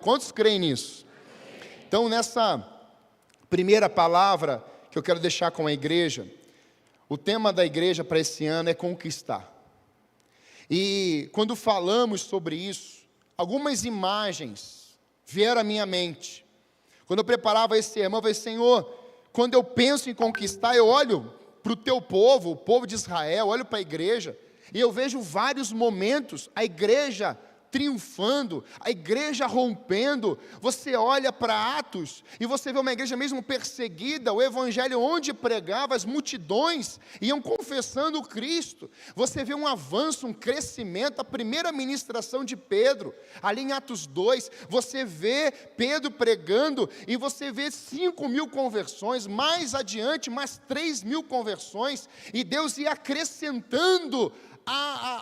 Quantos creem nisso? Então, nessa primeira palavra que eu quero deixar com a igreja, o tema da igreja para esse ano é conquistar. E quando falamos sobre isso, algumas imagens vieram à minha mente. Quando eu preparava esse sermão, eu falei, Senhor, quando eu penso em conquistar, eu olho para o teu povo, o povo de Israel, olho para a igreja, e eu vejo vários momentos, a igreja triunfando, a igreja rompendo. Você olha para Atos e você vê uma igreja mesmo perseguida, o evangelho onde pregava, as multidões iam confessando Cristo. Você vê um avanço, um crescimento, a primeira ministração de Pedro, ali em Atos 2, você vê Pedro pregando e você vê 5.000 conversões, mais adiante, mais 3.000 conversões, e Deus ia acrescentando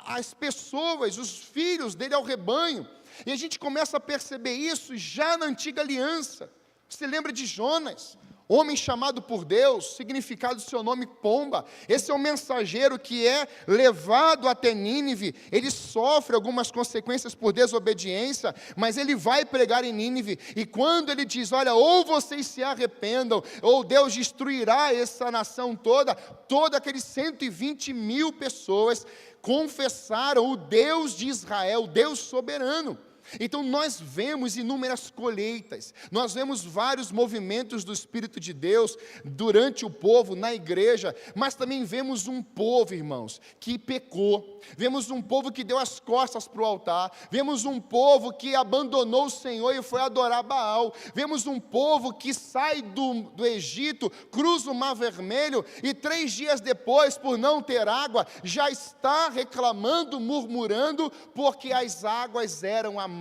as pessoas, os filhos dele ao rebanho, e a gente começa a perceber isso já na antiga aliança. Você lembra de Jonas, homem chamado por Deus, significado do seu nome pomba. Esse é o mensageiro que é levado até Nínive, ele sofre algumas consequências por desobediência, mas ele vai pregar em Nínive, e quando ele diz, olha, ou vocês se arrependam, ou Deus destruirá essa nação toda aqueles 120.000 pessoas confessaram o Deus de Israel, o Deus soberano. Então nós vemos inúmeras colheitas, nós vemos vários movimentos do Espírito de Deus durante o povo, na igreja, mas também vemos um povo, irmãos, que pecou, vemos um povo que deu as costas para o altar, vemos um povo que abandonou o Senhor e foi adorar Baal, vemos um povo que sai do Egito, cruza o Mar Vermelho e 3 dias depois, por não ter água, já está reclamando, murmurando, porque as águas eram amargas.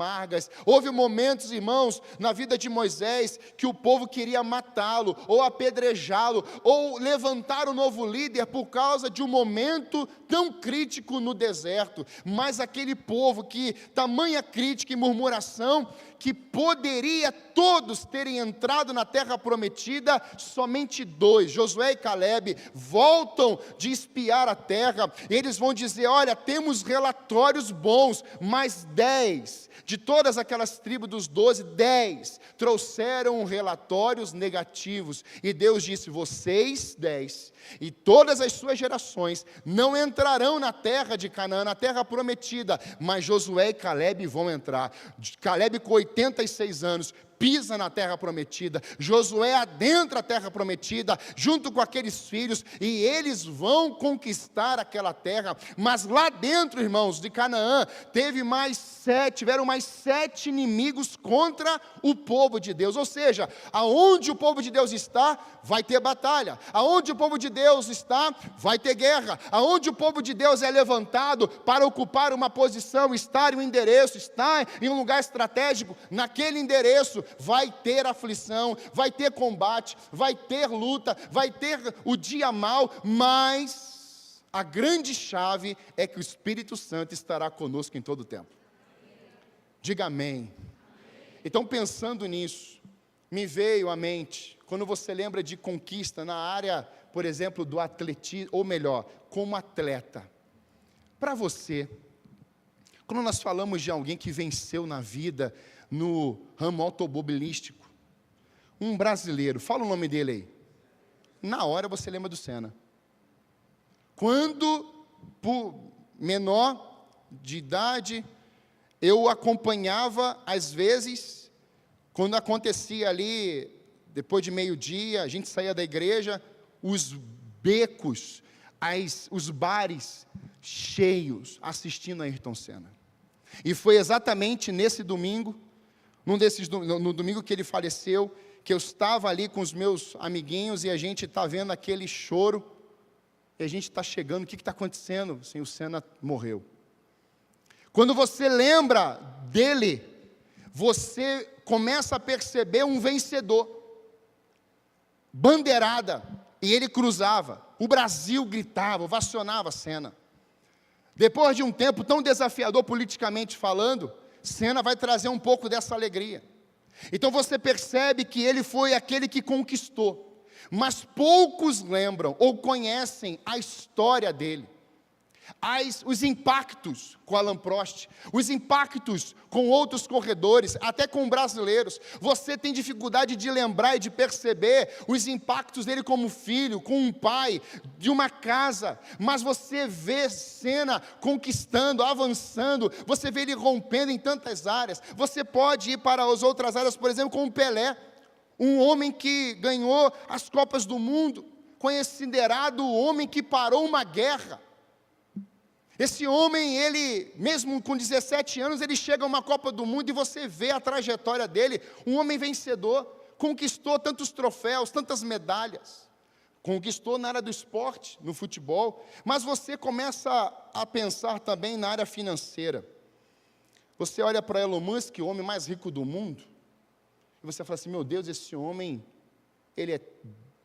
Houve momentos, irmãos, na vida de Moisés, que o povo queria matá-lo, ou apedrejá-lo, ou levantar um novo líder por causa de um momento tão crítico no deserto, mas aquele povo que, tamanha crítica e murmuração, que poderia todos terem entrado na terra prometida, somente 2, Josué e Calebe, voltam de espiar a terra, e eles vão dizer, olha, temos relatórios bons, mas 10, de todas aquelas tribos dos 12, 10, trouxeram relatórios negativos, e Deus disse, vocês 10, e todas as suas gerações, não entrarão na terra de Canaã, na terra prometida, mas Josué e Calebe vão entrar. Calebe com 86 anos, pisa na terra prometida, Josué adentra a terra prometida, junto com aqueles filhos, e eles vão conquistar aquela terra, mas lá dentro, irmãos, de Canaã, tiveram mais 7 inimigos contra o povo de Deus, ou seja, aonde o povo de Deus está, vai ter batalha, aonde o povo de Deus está, vai ter guerra, aonde o povo de Deus é levantado para ocupar uma posição, estar em um endereço, estar em um lugar estratégico, naquele endereço, vai ter aflição, vai ter combate, vai ter luta, vai ter o dia mau, mas a grande chave é que o Espírito Santo estará conosco em todo o tempo. Diga amém. Então, pensando nisso, me veio à mente, quando você lembra de conquista na área, por exemplo, do atletismo, ou melhor, como atleta, para você, quando nós falamos de alguém que venceu na vida, no ramo automobilístico, um brasileiro, fala o nome dele aí, na hora você lembra do Senna. Quando, por menor de idade, eu acompanhava, às vezes, quando acontecia ali, depois de meio-dia, a gente saía da igreja, os becos, os bares cheios, assistindo a Ayrton Senna. E foi exatamente nesse domingo, no domingo que ele faleceu, que eu estava ali com os meus amiguinhos, e a gente está vendo aquele choro, e a gente está chegando, o que está acontecendo? Sim, o Senna morreu. Quando você lembra dele, você começa a perceber um vencedor, bandeirada, e ele cruzava, o Brasil gritava, ovacionava Senna. Depois de um tempo tão desafiador politicamente falando, Senna vai trazer um pouco dessa alegria. Então você percebe que ele foi aquele que conquistou, mas poucos lembram ou conhecem a história dele. os impactos com Alan Prost, os impactos com outros corredores, até com brasileiros. Você tem dificuldade de lembrar e de perceber os impactos dele como filho, com um pai, de uma casa, mas você vê Senna conquistando, avançando, você vê ele rompendo em tantas áreas. Você pode ir para as outras áreas, por exemplo, com o Pelé, um homem que ganhou as Copas do Mundo, considerado o homem que parou uma guerra. Esse homem, ele, mesmo com 17 anos, ele chega a uma Copa do Mundo e você vê a trajetória dele, um homem vencedor, conquistou tantos troféus, tantas medalhas, conquistou na área do esporte, no futebol, mas você começa a pensar também na área financeira. Você olha para Elon Musk, o homem mais rico do mundo, e você fala assim, meu Deus, esse homem, ele é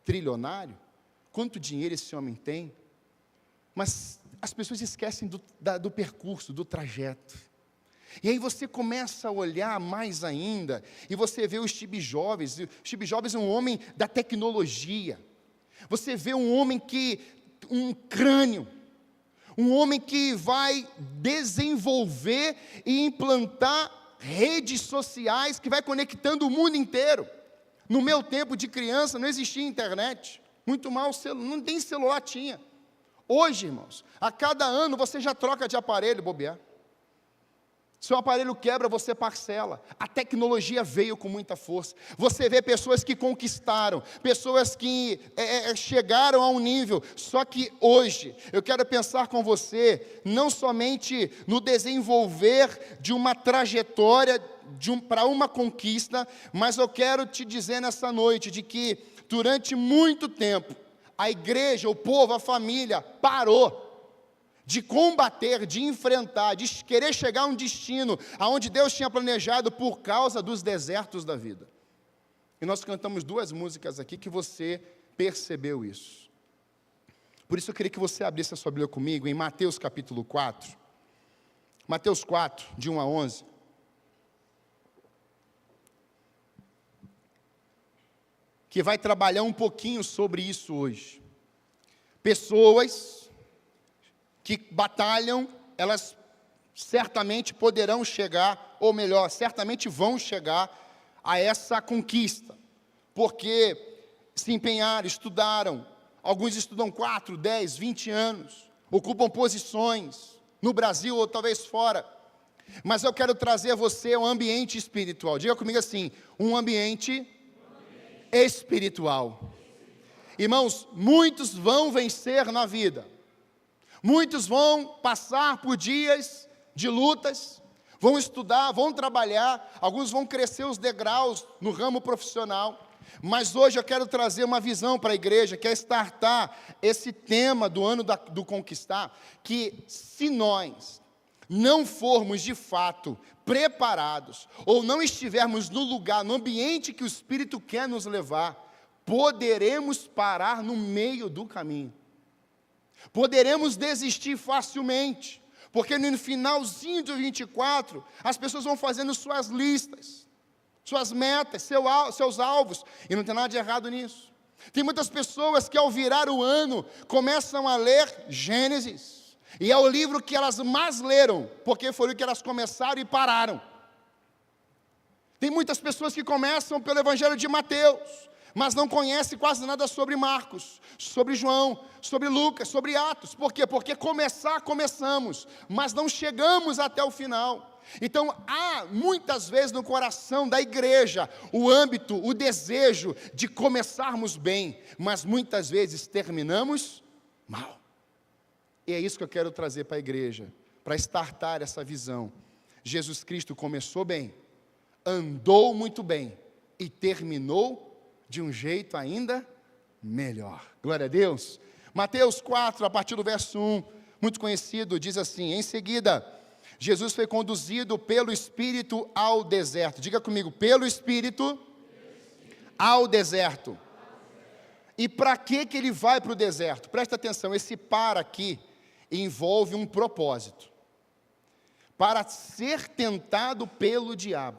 trilionário? Quanto dinheiro esse homem tem? Mas as pessoas esquecem do percurso, do trajeto. E aí você começa a olhar mais ainda, e você vê o Steve Jobs. O Steve Jobs é um homem da tecnologia. Você vê um homem um crânio, um homem que vai desenvolver e implantar redes sociais, que vai conectando o mundo inteiro. No meu tempo de criança não existia internet, muito mal, não tem celular, tinha. Hoje, irmãos, a cada ano você já troca de aparelho, bobear. Se o aparelho quebra, você parcela. A tecnologia veio com muita força. Você vê pessoas que conquistaram, pessoas que chegaram a um nível. Só que hoje, eu quero pensar com você, não somente no desenvolver de uma trajetória para uma conquista, mas eu quero te dizer nessa noite, de que durante muito tempo, a igreja, o povo, a família, parou de combater, de enfrentar, de querer chegar a um destino, aonde Deus tinha planejado por causa dos desertos da vida. E nós cantamos 2 músicas aqui que você percebeu isso. Por isso eu queria que você abrisse a sua Bíblia comigo em Mateus capítulo 4. Mateus 4, de 1 a 11. Que vai trabalhar um pouquinho sobre isso hoje. Pessoas que batalham, elas certamente poderão chegar, ou melhor, certamente vão chegar a essa conquista, porque se empenharam, estudaram, alguns estudam 4, 10, 20 anos, ocupam posições, no Brasil ou talvez fora, mas eu quero trazer a você um ambiente espiritual. Diga comigo assim, um ambiente espiritual. Irmãos, muitos vão vencer na vida, muitos vão passar por dias de lutas, vão estudar, vão trabalhar, alguns vão crescer os degraus no ramo profissional, mas hoje eu quero trazer uma visão para a igreja, que é startar esse tema do ano do conquistar, que se nós não formos de fato preparados, ou não estivermos no lugar, no ambiente que o Espírito quer nos levar, poderemos parar no meio do caminho, poderemos desistir facilmente, porque no finalzinho de 24, as pessoas vão fazendo suas listas, suas metas, seus alvos, e não tem nada de errado nisso. Tem muitas pessoas que ao virar o ano, começam a ler Gênesis, e é o livro que elas mais leram, porque foi o que elas começaram e pararam. Tem muitas pessoas que começam pelo Evangelho de Mateus, mas não conhecem quase nada sobre Marcos, sobre João, sobre Lucas, sobre Atos. Por quê? Porque começamos, mas não chegamos até o final. Então, há muitas vezes no coração da igreja o âmbito, o desejo de começarmos bem, mas muitas vezes terminamos mal. E é isso que eu quero trazer para a igreja, para startar essa visão. Jesus Cristo começou bem, andou muito bem e terminou de um jeito ainda melhor. Glória a Deus. Mateus 4, a partir do verso 1, muito conhecido, diz assim: em seguida, Jesus foi conduzido pelo Espírito ao deserto. Diga comigo, pelo Espírito ao deserto. E para que ele vai para o deserto? Presta atenção, esse para aqui envolve um propósito. Para ser tentado pelo diabo.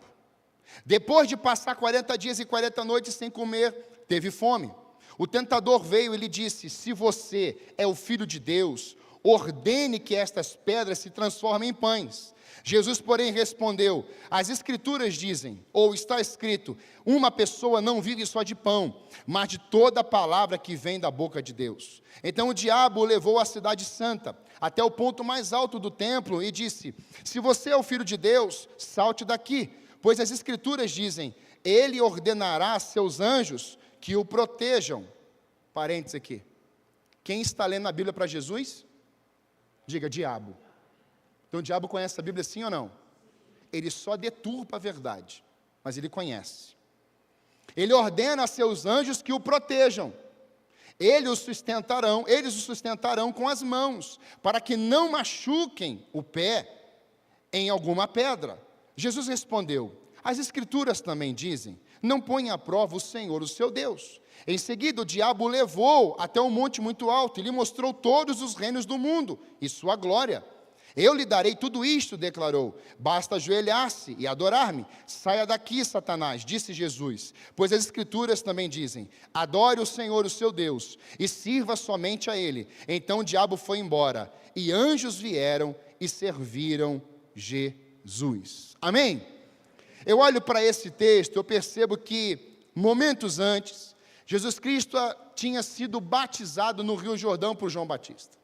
Depois de passar 40 dias e 40 noites sem comer, teve fome. O tentador veio e lhe disse: se você é o Filho de Deus, ordene que estas pedras se transformem em pães. Jesus, porém, respondeu: as Escrituras dizem, ou está escrito, uma pessoa não vive só de pão, mas de toda a palavra que vem da boca de Deus. Então o diabo o levou à cidade santa, até o ponto mais alto do templo, e disse: se você é o Filho de Deus, salte daqui, pois as Escrituras dizem, ele ordenará a seus anjos que o protejam. Parênteses aqui. Quem está lendo a Bíblia para Jesus? Diga, diabo. Então o diabo conhece a Bíblia sim ou não? Ele só deturpa a verdade, mas ele conhece. Ele ordena a seus anjos que o protejam. Eles o sustentarão com as mãos, para que não machuquem o pé em alguma pedra. Jesus respondeu: as Escrituras também dizem, não ponha à prova o Senhor, o seu Deus. Em seguida, o diabo o levou até um monte muito alto, e lhe mostrou todos os reinos do mundo, e sua glória. Eu lhe darei tudo isto, declarou, basta ajoelhar-se e adorar-me. Saia daqui, Satanás, disse Jesus, pois as Escrituras também dizem, adore o Senhor, o seu Deus, e sirva somente a Ele. Então o diabo foi embora, e anjos vieram e serviram Jesus. Amém? Eu olho para esse texto, eu percebo que, momentos antes, Jesus Cristo tinha sido batizado no Rio Jordão por João Batista.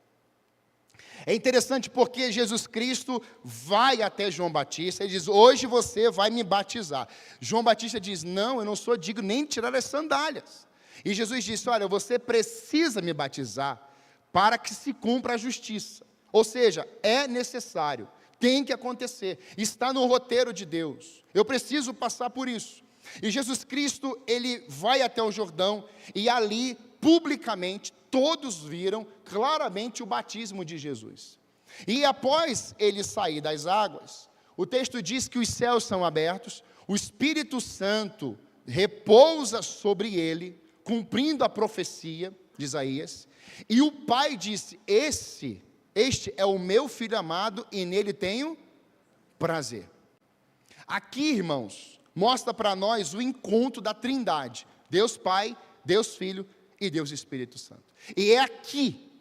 É interessante porque Jesus Cristo vai até João Batista e diz, hoje você vai me batizar. João Batista diz, não, eu não sou digno nem de tirar as sandálias. E Jesus disse, olha, você precisa me batizar para que se cumpra a justiça. Ou seja, é necessário, tem que acontecer, está no roteiro de Deus. Eu preciso passar por isso. E Jesus Cristo, ele vai até o Jordão e ali, publicamente, todos viram claramente o batismo de Jesus. E após ele sair das águas, o texto diz que os céus são abertos, o Espírito Santo repousa sobre ele, cumprindo a profecia de Isaías, e o Pai disse, este é o meu Filho amado e nele tenho prazer. Aqui, irmãos, mostra para nós o encontro da Trindade, Deus Pai, Deus Filho e Deus Espírito Santo. E é aqui,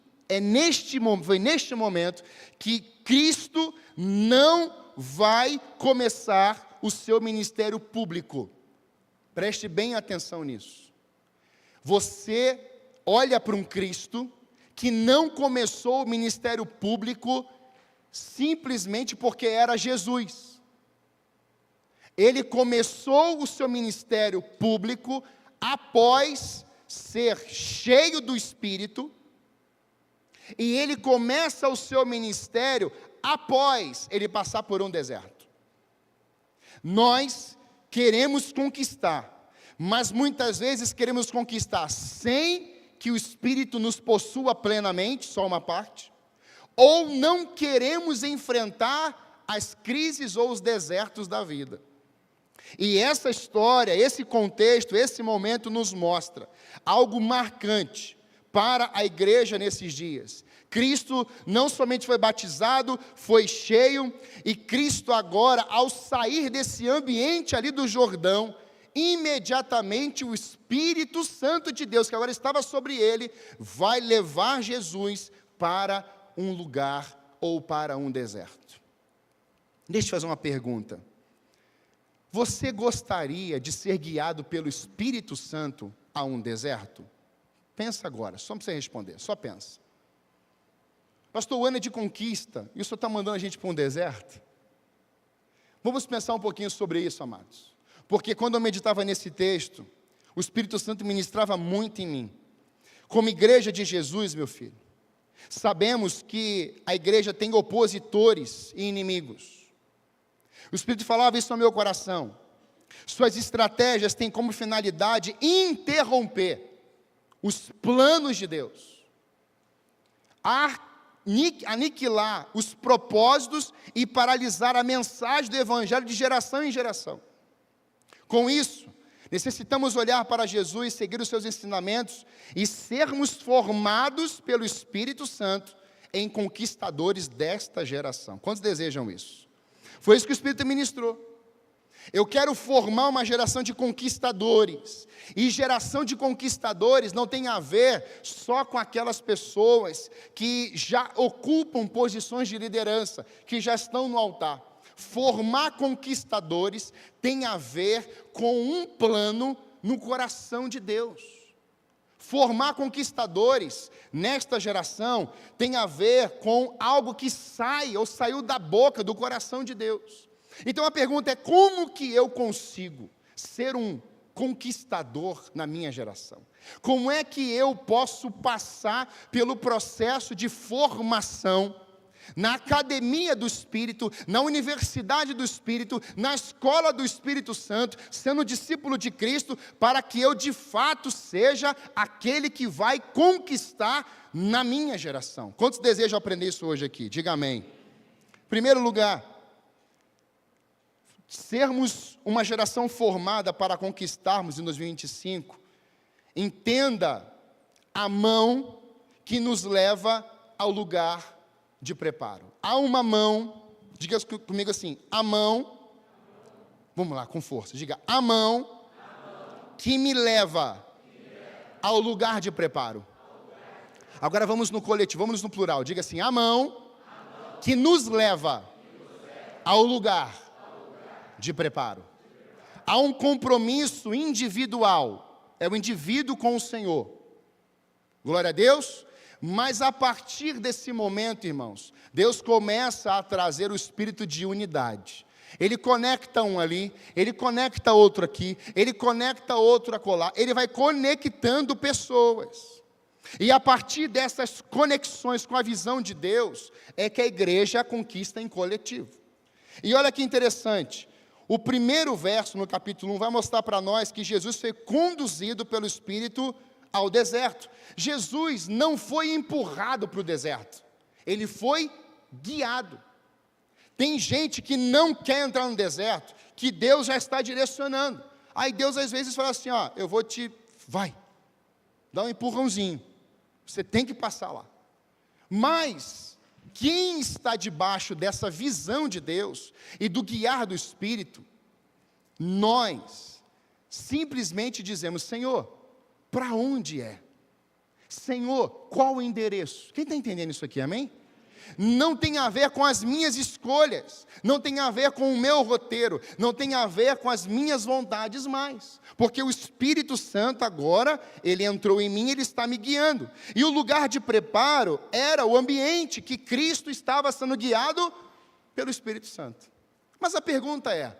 foi neste momento que Cristo não vai começar o seu ministério público. Preste bem atenção nisso. Você olha para um Cristo que não começou o ministério público simplesmente porque era Jesus. Ele começou o seu ministério público após ser cheio do Espírito, e ele começa o seu ministério após ele passar por um deserto. Nós queremos conquistar, mas muitas vezes queremos conquistar sem que o Espírito nos possua plenamente, só uma parte, ou não queremos enfrentar as crises ou os desertos da vida. E essa história, esse contexto, esse momento nos mostra algo marcante para a igreja nesses dias. Cristo não somente foi batizado, foi cheio, e Cristo agora, ao sair desse ambiente ali do Jordão, imediatamente o Espírito Santo de Deus, que agora estava sobre ele, vai levar Jesus para um lugar ou para um deserto. Deixa eu fazer uma pergunta. Você gostaria de ser guiado pelo Espírito Santo a um deserto? Pensa agora, só para você responder, só pensa. Pastor, o ano é de conquista, e o senhor está mandando a gente para um deserto? Vamos pensar um pouquinho sobre isso, amados. Porque quando eu meditava nesse texto, o Espírito Santo ministrava muito em mim. Como igreja de Jesus, meu filho, sabemos que a igreja tem opositores e inimigos. O Espírito falava isso no meu coração. Suas estratégias têm como finalidade interromper os planos de Deus, aniquilar os propósitos e paralisar a mensagem do Evangelho de geração em geração. Com isso, necessitamos olhar para Jesus, seguir os seus ensinamentos e sermos formados pelo Espírito Santo em conquistadores desta geração. Quantos desejam isso? Foi isso que o Espírito ministrou. Eu quero formar uma geração de conquistadores. E geração de conquistadores não tem a ver só com aquelas pessoas que já ocupam posições de liderança, que já estão no altar. Formar conquistadores tem a ver com um plano no coração de Deus. Formar conquistadores nesta geração tem a ver com algo que sai ou saiu da boca, do coração de Deus. Então a pergunta é: como que eu consigo ser um conquistador na minha geração? Como é que eu posso passar pelo processo de formação na academia do Espírito, na universidade do Espírito, na escola do Espírito Santo, sendo discípulo de Cristo, para que eu de fato seja aquele que vai conquistar na minha geração? Quantos desejam aprender isso hoje aqui? Diga amém. Em primeiro lugar, sermos uma geração formada para conquistarmos em 2025, entenda a mão que nos leva ao lugar de preparo. Há uma mão, diga comigo assim, a mão, vamos lá, com força, diga, a mão que me leva ao lugar de preparo. Agora vamos no coletivo, vamos no plural, diga assim, a mão que nos leva ao lugar de preparo. Há um compromisso individual, é o indivíduo com o Senhor. Glória a Deus. Mas a partir desse momento, irmãos, Deus começa a trazer o espírito de unidade. Ele conecta um ali, ele conecta outro aqui, ele conecta outro acolá, ele vai conectando pessoas. E a partir dessas conexões com a visão de Deus, é que a igreja conquista em coletivo. E olha que interessante, o primeiro verso no capítulo 1 vai mostrar para nós que Jesus foi conduzido pelo Espírito ao deserto. Jesus não foi empurrado para o deserto, ele foi guiado. Tem gente que não quer entrar no deserto, que Deus já está direcionando. Aí Deus às vezes fala assim, ó, eu vou vai, dá um empurrãozinho, você tem que passar lá. Mas quem está debaixo dessa visão de Deus e do guiar do Espírito, nós simplesmente dizemos, Senhor, para onde é? Senhor, qual o endereço? Quem está entendendo isso aqui, amém? Não tem a ver com as minhas escolhas, não tem a ver com o meu roteiro, não tem a ver com as minhas vontades mais, porque o Espírito Santo agora, ele entrou em mim, ele está me guiando, e o lugar de preparo era o ambiente que Cristo estava sendo guiado pelo Espírito Santo. Mas a pergunta é,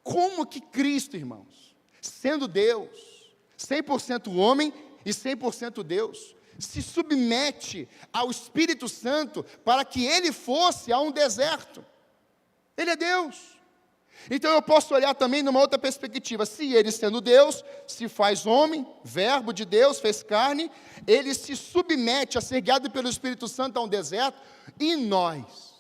como que Cristo, irmãos, sendo Deus, 100% homem e 100% Deus, se submete ao Espírito Santo para que ele fosse a um deserto? Ele é Deus. Então eu posso olhar também numa outra perspectiva. Se ele sendo Deus, se faz homem, verbo de Deus, fez carne, ele se submete a ser guiado pelo Espírito Santo a um deserto, e nós?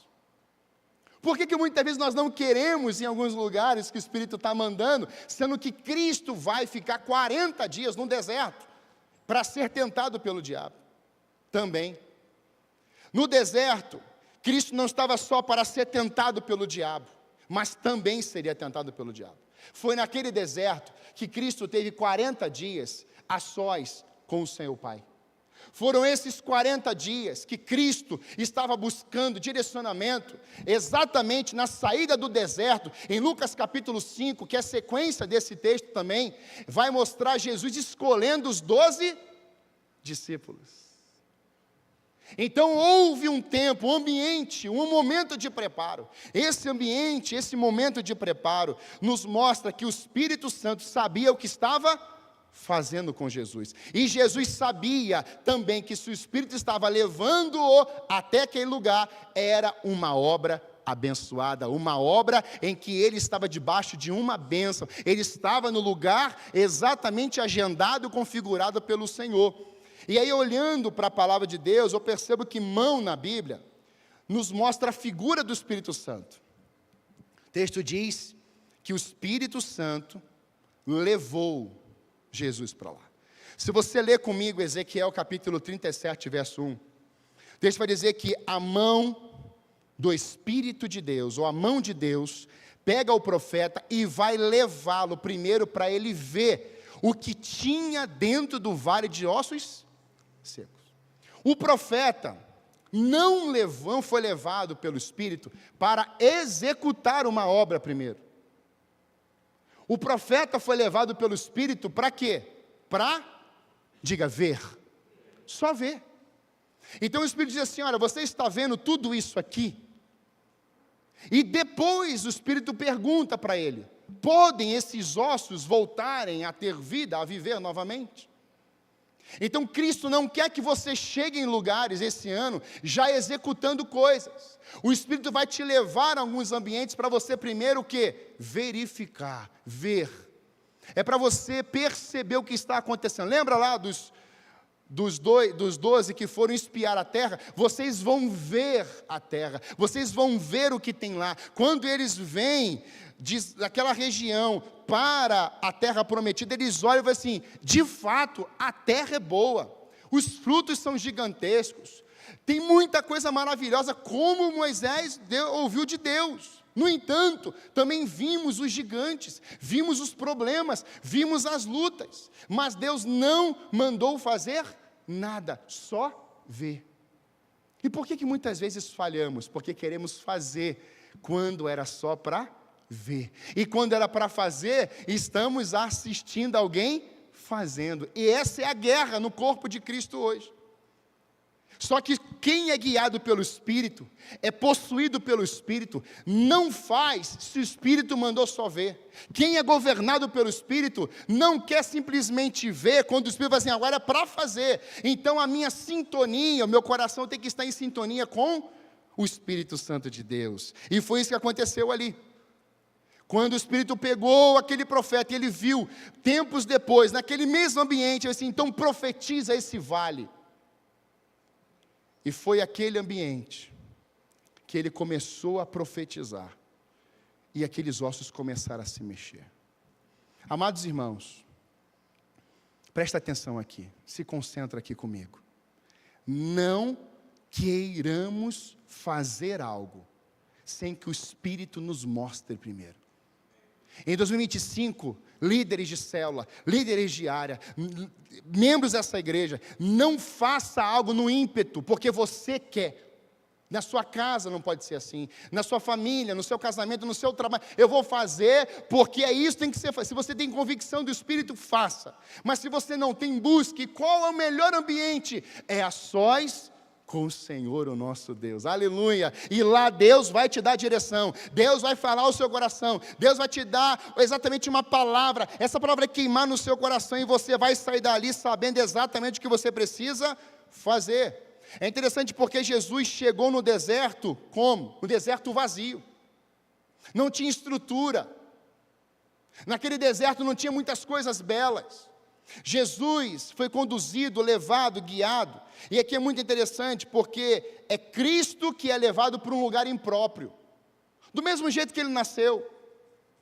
Por que muitas vezes nós não queremos em alguns lugares que o Espírito está mandando, sendo que Cristo vai ficar 40 dias no deserto, para ser tentado pelo diabo? Também. No deserto, Cristo não estava só para ser tentado pelo diabo, mas também seria tentado pelo diabo. Foi naquele deserto que Cristo teve 40 dias a sós com o seu Pai. Foram esses 40 dias que Cristo estava buscando direcionamento, exatamente na saída do deserto. Em Lucas capítulo 5, que é a sequência desse texto também, vai mostrar Jesus escolhendo os 12 discípulos. Então houve um tempo, um ambiente, um momento de preparo. Esse ambiente, esse momento de preparo, nos mostra que o Espírito Santo sabia o que estava fazendo com Jesus. E Jesus sabia também que se o Espírito estava levando-o até aquele lugar, era uma obra abençoada, uma obra em que ele estava debaixo de uma bênção. Ele estava no lugar exatamente agendado, configurado pelo Senhor. E aí, olhando para a palavra de Deus, eu percebo que mão na Bíblia nos mostra a figura do Espírito Santo. O texto diz que o Espírito Santo levou Jesus para lá. Se você ler comigo Ezequiel capítulo 37, verso 1, o texto vai dizer que a mão do Espírito de Deus, ou a mão de Deus, pega o profeta e vai levá-lo primeiro para ele ver o que tinha dentro do vale de ossos secos. O profeta não foi levado pelo Espírito para executar uma obra primeiro. O profeta foi levado pelo Espírito para quê? Para, diga, ver. Só ver. Então o Espírito diz assim, olha, você está vendo tudo isso aqui? E depois o Espírito pergunta para ele, podem esses ossos voltarem a ter vida, a viver novamente? Então Cristo não quer que você chegue em lugares esse ano já executando coisas. O Espírito vai te levar a alguns ambientes para você primeiro o quê? Verificar, ver. É para você perceber o que está acontecendo. Lembra lá dos 12 que foram espiar a terra? Vocês vão ver a terra, vocês vão ver o que tem lá. Quando eles vêm daquela região para a terra prometida, eles olham e falam assim, de fato, a terra é boa, os frutos são gigantescos, tem muita coisa maravilhosa, como Moisés ouviu de Deus. No entanto, também vimos os gigantes, vimos os problemas, vimos as lutas, mas Deus não mandou fazer nada, só ver. E por que muitas vezes falhamos? Porque queremos fazer, quando era só para ver. E quando era para fazer, estamos assistindo alguém fazendo. E essa é a guerra no corpo de Cristo hoje. Só que quem é guiado pelo Espírito, é possuído pelo Espírito, não faz se o Espírito mandou só ver. Quem é governado pelo Espírito, não quer simplesmente ver, quando o Espírito fala assim, agora é para fazer. Então a minha sintonia, o meu coração tem que estar em sintonia com o Espírito Santo de Deus. E foi isso que aconteceu ali. Quando o Espírito pegou aquele profeta e ele viu, tempos depois, naquele mesmo ambiente, assim, então profetiza esse vale. E foi aquele ambiente que ele começou a profetizar. E aqueles ossos começaram a se mexer. Amados irmãos, presta atenção aqui, se concentra aqui comigo. Não queiramos fazer algo sem que o Espírito nos mostre primeiro. Em 2025, líderes de célula, líderes de área, membros dessa igreja, não faça algo no ímpeto, porque você quer. Na sua casa não pode ser assim, na sua família, no seu casamento, no seu trabalho. Eu vou fazer porque é isso que tem que ser. Se você tem convicção do Espírito, faça. Mas se você não tem, busque. Qual é o melhor ambiente? É a sós com o Senhor, o nosso Deus, aleluia, e lá Deus vai te dar direção, Deus vai falar ao seu coração, Deus vai te dar exatamente uma palavra, essa palavra vai queimar no seu coração, e você vai sair dali sabendo exatamente o que você precisa fazer. É interessante porque Jesus chegou no deserto, como? No deserto vazio, não tinha estrutura, naquele deserto não tinha muitas coisas belas. Jesus foi conduzido, levado, guiado, e aqui é muito interessante, porque é Cristo que é levado para um lugar impróprio, do mesmo jeito que ele nasceu,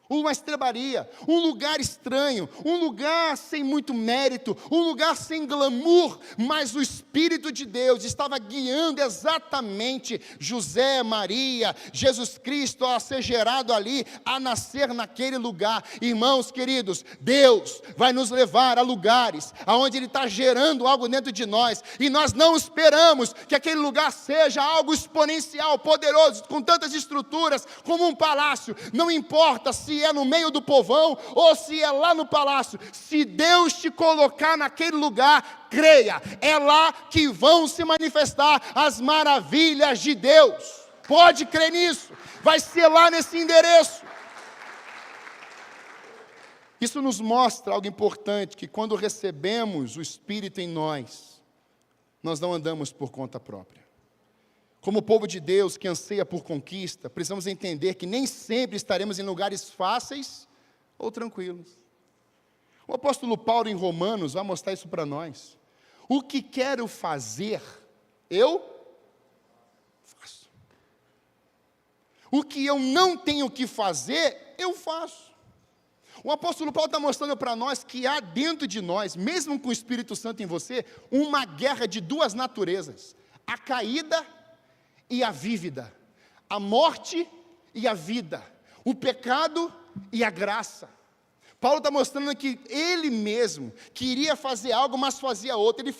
uma estrebaria, um lugar estranho, um lugar sem muito mérito, um lugar sem glamour, mas o Espírito de Deus estava guiando exatamente José, Maria, Jesus Cristo a ser gerado ali, a nascer naquele lugar. Irmãos queridos, Deus vai nos levar a lugares onde Ele está gerando algo dentro de nós, e nós não esperamos que aquele lugar seja algo exponencial, poderoso, com tantas estruturas, como um palácio. Não importa se é no meio do povão, ou se é lá no palácio, se Deus te colocar naquele lugar, creia, é lá que vão se manifestar as maravilhas de Deus, pode crer nisso, vai ser lá nesse endereço. Isso nos mostra algo importante, que quando recebemos o Espírito em nós não andamos por conta própria. Como povo de Deus que anseia por conquista, precisamos entender que nem sempre estaremos em lugares fáceis ou tranquilos. O apóstolo Paulo em Romanos vai mostrar isso para nós. O que quero fazer, eu faço. O que eu não tenho que fazer, eu faço. O apóstolo Paulo está mostrando para nós que há dentro de nós, mesmo com o Espírito Santo em você, uma guerra de duas naturezas: a caída e a vívida, a morte e a vida. o pecado e a graça. Paulo está mostrando que ele mesmo queria fazer algo, mas fazia outro. Ele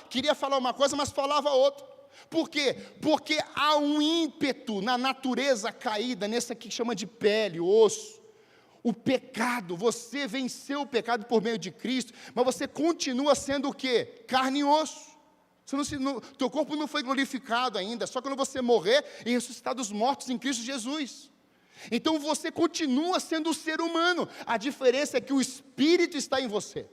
queria falar uma coisa, mas falava outra. Por quê? Porque há um ímpeto na natureza caída, nesse aqui que chama de pele, osso. O pecado, você venceu o pecado por meio de Cristo, mas você continua sendo o quê? Carne e osso. Teu corpo não foi glorificado ainda, só quando você morrer e ressuscitar dos mortos em Cristo Jesus. Então você continua sendo um ser humano, a diferença é que o Espírito está em você.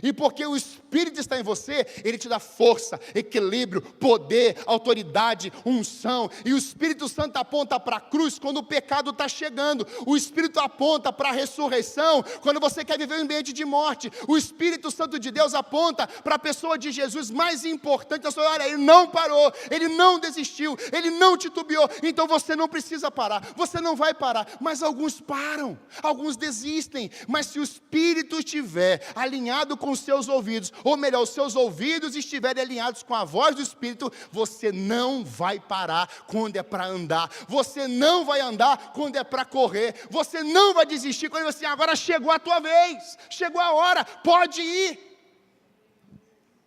E porque o Espírito está em você, ele te dá força, equilíbrio, poder, autoridade, unção. E o Espírito Santo aponta para a cruz quando o pecado está chegando. O Espírito aponta para a ressurreição quando você quer viver em um ambiente de morte. O Espírito Santo de Deus aponta para a pessoa de Jesus mais importante na sua área. Ele não parou, ele não desistiu, ele não titubeou. Então você não precisa parar, você não vai parar. Mas alguns param, alguns desistem. Mas se o Espírito estiver alinhado com os seus ouvidos, ou melhor, os seus ouvidos estiverem alinhados com a voz do Espírito, você não vai parar quando é para andar, você não vai andar quando é para correr, você não vai desistir quando você, agora chegou a tua vez, chegou a hora, pode ir.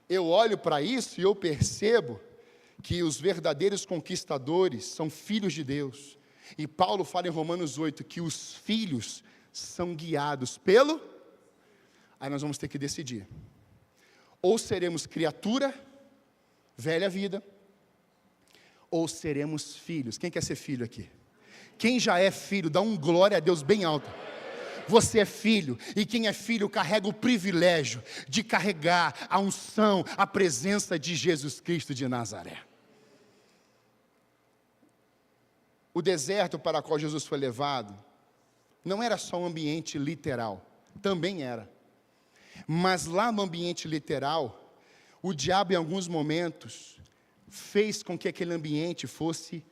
Eu olho para isso e eu percebo que os verdadeiros conquistadores são filhos de Deus, e Paulo fala em Romanos 8, que os filhos são guiados pelo... Aí nós vamos ter que decidir, ou seremos criatura, velha vida, ou seremos filhos. Quem quer ser filho aqui? Quem já é filho, dá um glória a Deus bem alto. Você é filho, e quem é filho carrega o privilégio de carregar a unção, a presença de Jesus Cristo de Nazaré. O deserto para o qual Jesus foi levado, não era só um ambiente literal, também era. Mas lá no ambiente literal, o diabo em alguns momentos fez com que aquele ambiente fosse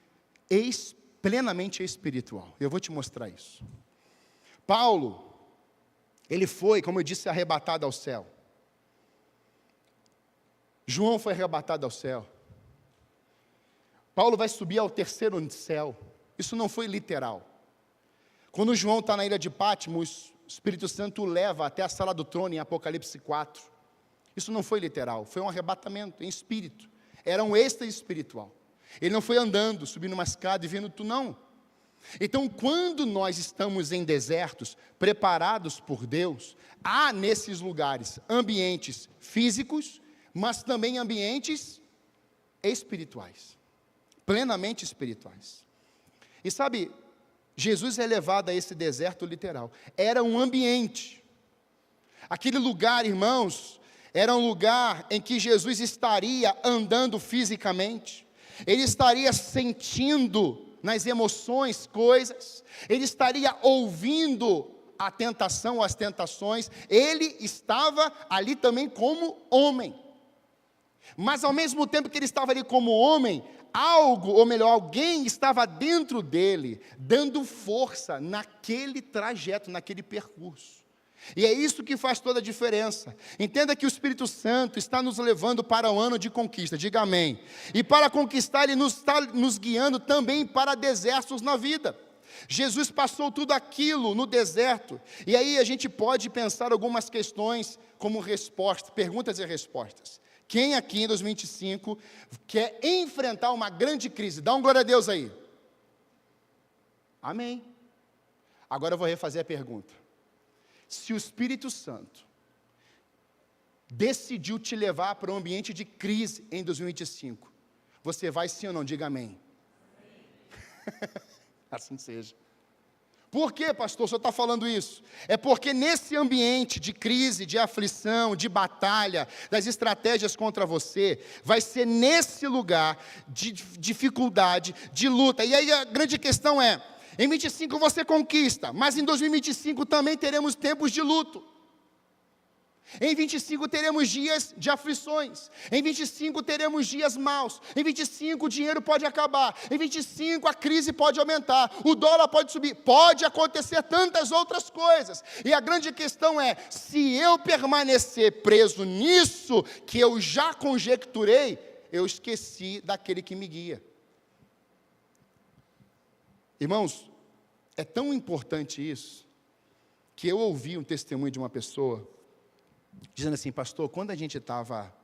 plenamente espiritual. Eu vou te mostrar isso. Paulo, ele foi, como eu disse, arrebatado ao céu. João foi arrebatado ao céu. Paulo vai subir ao terceiro céu. Isso não foi literal. Quando João está na ilha de Patmos, o Espírito Santo o leva até a sala do trono em Apocalipse 4. Isso não foi literal, foi um arrebatamento em espírito. Era um êxtase espiritual. Ele não foi andando, subindo uma escada e vendo tudo, não. Então, quando nós estamos em desertos, preparados por Deus, há nesses lugares ambientes físicos, mas também ambientes espirituais. Plenamente espirituais. E sabe... Jesus é levado a esse deserto literal. Era um ambiente. Aquele lugar, irmãos, era um lugar em que Jesus estaria andando fisicamente. Ele estaria sentindo nas emoções coisas. Ele estaria ouvindo a tentação, as tentações. Ele estava ali também como homem. Mas ao mesmo tempo que ele estava ali como homem, algo, ou melhor, alguém estava dentro dele, dando força naquele trajeto, naquele percurso. E é isso que faz toda a diferença. Entenda que o Espírito Santo está nos levando para um ano de conquista, diga amém. E para conquistar, Ele está nos guiando também para desertos na vida. Jesus passou tudo aquilo no deserto, e aí a gente pode pensar algumas questões como resposta, perguntas e respostas. Quem aqui em 2025 quer enfrentar uma grande crise? Dá um glória a Deus aí. Amém. Agora eu vou refazer a pergunta. Se o Espírito Santo decidiu te levar para um ambiente de crise em 2025, você vai sim ou não? Diga amém. Assim seja. Por que, pastor, o senhor está falando isso? É porque nesse ambiente de crise, de aflição, de batalha, das estratégias contra você, vai ser nesse lugar de dificuldade, de luta. E aí a grande questão é, em 25 você conquista, mas em 2025 também teremos tempos de luto. Em 25 teremos dias de aflições. Em 25 teremos dias maus. Em 25 o dinheiro pode acabar. Em 25 a crise pode aumentar. O dólar pode subir. Pode acontecer tantas outras coisas. E a grande questão é, se eu permanecer preso nisso, que eu já conjecturei, eu esqueci daquele que me guia. Irmãos, É tão importante isso, que eu ouvi um testemunho de uma pessoa, dizendo assim: pastor, quando a gente estava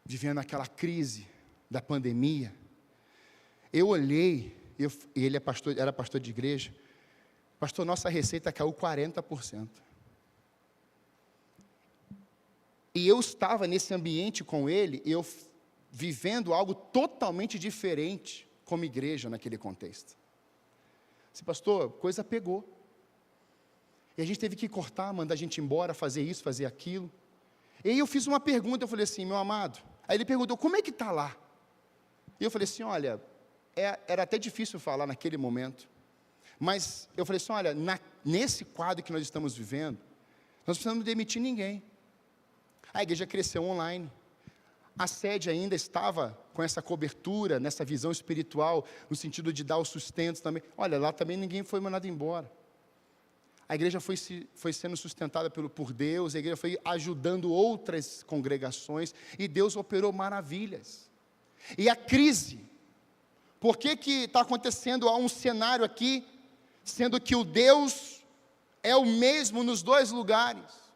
vivendo aquela crise da pandemia, eu olhei, e ele era pastor de igreja, pastor, nossa receita caiu 40%. E eu estava nesse ambiente com ele, eu vivendo algo totalmente diferente como igreja naquele contexto. Disse, pastor, coisa pegou. E a gente teve que cortar, mandar a gente embora, fazer isso, fazer aquilo. E aí eu fiz uma pergunta, eu falei assim, meu amado, aí ele perguntou, como é que está lá? E eu falei assim, olha, era até difícil falar naquele momento, mas eu falei assim, olha, nesse quadro que nós estamos vivendo, nós precisamos demitir ninguém. A igreja cresceu online, a sede ainda estava com essa cobertura, nessa visão espiritual, no sentido de dar o sustento também. Olha, lá também ninguém foi mandado embora. A igreja foi sendo sustentada por Deus, a igreja foi ajudando outras congregações, e Deus operou maravilhas. E a crise, por que está acontecendo um cenário aqui, sendo que o Deus é o mesmo nos dois lugares?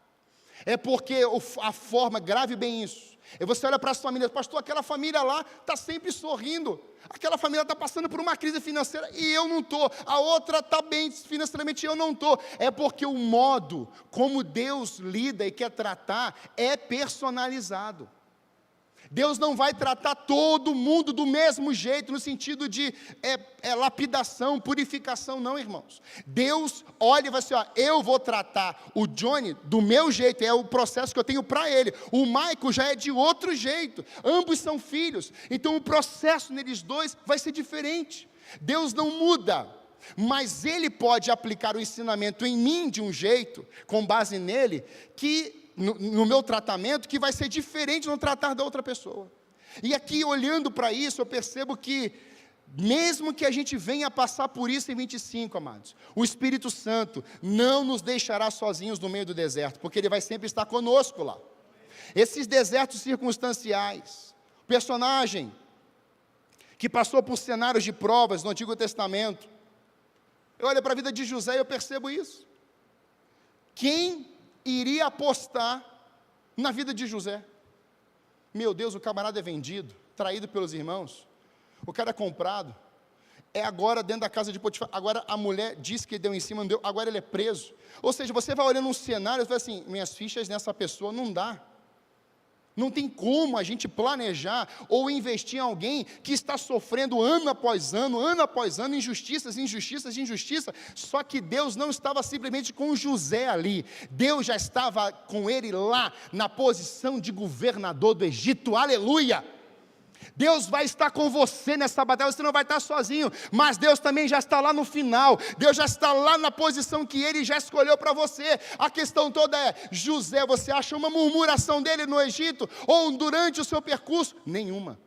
É porque a forma, grave bem isso, você olha para as famílias, pastor, aquela família lá está sempre sorrindo, aquela família está passando por uma crise financeira e eu não estou, a outra está bem financeiramente e eu não estou. É porque o modo como Deus lida e quer tratar é personalizado. Deus não vai tratar todo mundo do mesmo jeito, no sentido de lapidação, purificação, não, irmãos. Deus olha e vai assim, ó, eu vou tratar o Johnny do meu jeito, é o processo que eu tenho para ele. O Michael já é de outro jeito, ambos são filhos, então o processo neles dois vai ser diferente. Deus não muda, mas Ele pode aplicar o ensinamento em mim de um jeito, com base nele, que no meu tratamento, que vai ser diferente no tratar da outra pessoa. E aqui, olhando para isso, eu percebo que, mesmo que a gente venha passar por isso em 25, amados, o Espírito Santo não nos deixará sozinhos no meio do deserto, porque Ele vai sempre estar conosco lá. Esses desertos circunstanciais, o personagem que passou por cenários de provas no Antigo Testamento, eu olho para a vida de José e eu percebo isso. Quem iria apostar na vida de José? Meu Deus, o camarada é vendido, traído pelos irmãos, o cara é comprado, é agora dentro da casa de Potifar, agora a mulher diz que deu em cima, não deu, agora ele é preso. Ou seja, você vai olhando um cenário e vai assim, minhas fichas nessa pessoa não dá. Não tem como a gente planejar ou investir em alguém que está sofrendo ano após ano, injustiças, só que Deus não estava simplesmente com José ali, Deus já estava com ele lá, na posição de governador do Egito, aleluia! Deus vai estar com você nessa batalha, você não vai estar sozinho, mas Deus também já está lá no final, Deus já está lá na posição que Ele já escolheu para você. A questão toda é, José, você acha uma murmuração dele no Egito, ou durante o seu percurso? Nenhuma.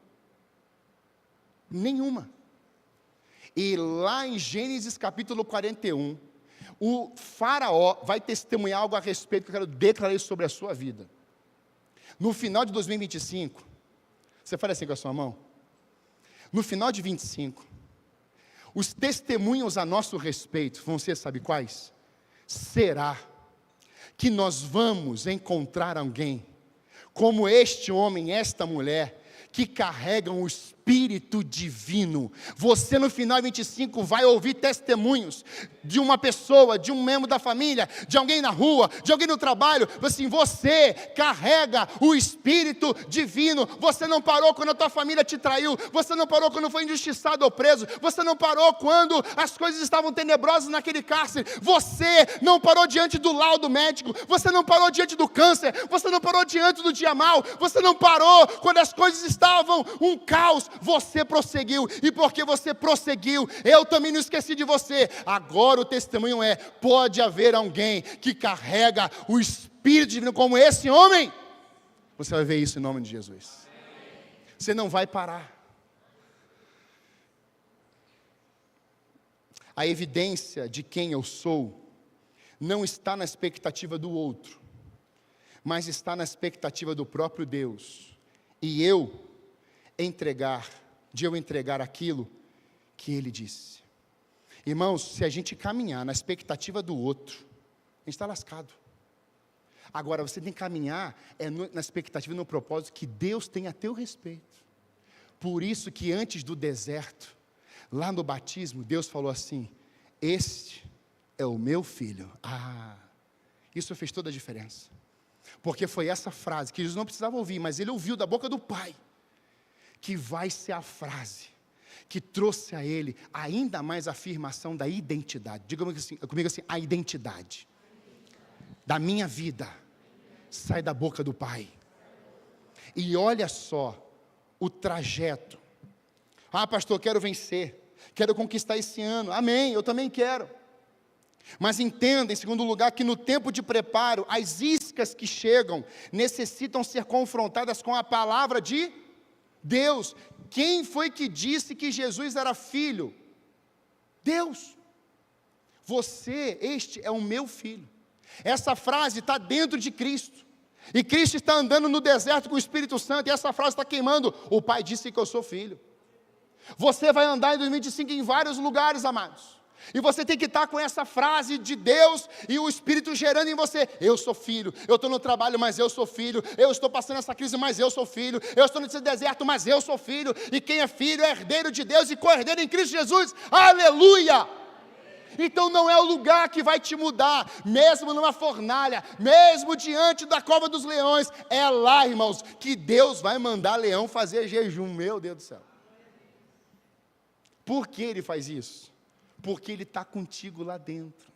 E lá em Gênesis capítulo 41, o faraó vai testemunhar algo a respeito que eu quero declarar sobre a sua vida. No final de 2025, você fala assim com a sua mão, no final de 25, os testemunhos a nosso respeito vão ser, sabe quais? Será que nós vamos encontrar alguém, como este homem, esta mulher, que carregam o Espírito Divino. Você no final de 25 vai ouvir testemunhos de uma pessoa, de um membro da família, de alguém na rua, de alguém no trabalho, assim, você carrega o Espírito Divino. Você não parou quando a tua família te traiu, você não parou quando foi injustiçado ou preso, você não parou quando as coisas estavam tenebrosas naquele cárcere, você não parou diante do laudo médico, você não parou diante do câncer, você não parou diante do dia mau, você não parou quando as coisas estavam um caos, você prosseguiu, e porque você prosseguiu, eu também não esqueci de você. Agora o testemunho é, pode haver alguém que carrega o Espírito Divino como esse homem, você vai ver isso em nome de Jesus, você não vai parar. A evidência de quem eu sou, não está na expectativa do outro, mas está na expectativa do próprio Deus, e eu entregar aquilo que Ele disse. Irmãos, se a gente caminhar na expectativa do outro, a gente está lascado. Agora, você tem que caminhar na expectativa e no propósito que Deus tem a teu respeito. Por isso que antes do deserto, lá no batismo, Deus falou assim: este é o meu filho. Isso fez toda a diferença. Porque foi essa frase que Jesus não precisava ouvir, mas ele ouviu da boca do Pai, que vai ser a frase que trouxe a ele ainda mais a afirmação da identidade. Diga comigo assim, a identidade da minha vida sai da boca do Pai. E olha só o trajeto. Pastor, quero vencer, quero conquistar esse ano. Amém, eu também quero. Mas entenda, em segundo lugar, que no tempo de preparo, as iscas que chegam necessitam ser confrontadas com a palavra de Deus. Quem foi que disse que Jesus era filho? Deus. Este é o meu filho. Essa frase está dentro de Cristo. E Cristo está andando no deserto com o Espírito Santo, e essa frase está queimando. O Pai disse que eu sou filho. Você vai andar em 2025 em vários lugares, amados. E você tem que estar com essa frase de Deus e o Espírito gerando em você: eu sou filho, eu estou no trabalho, mas eu sou filho, eu estou passando essa crise, mas eu sou filho, eu estou nesse deserto, mas eu sou filho, e quem é filho é herdeiro de Deus e co-herdeiro em Cristo Jesus, aleluia! Então não é o lugar que vai te mudar, mesmo numa fornalha, mesmo diante da cova dos leões, é lá, irmãos, que Deus vai mandar leão fazer jejum, meu Deus do céu. Por que Ele faz isso? Porque Ele está contigo lá dentro.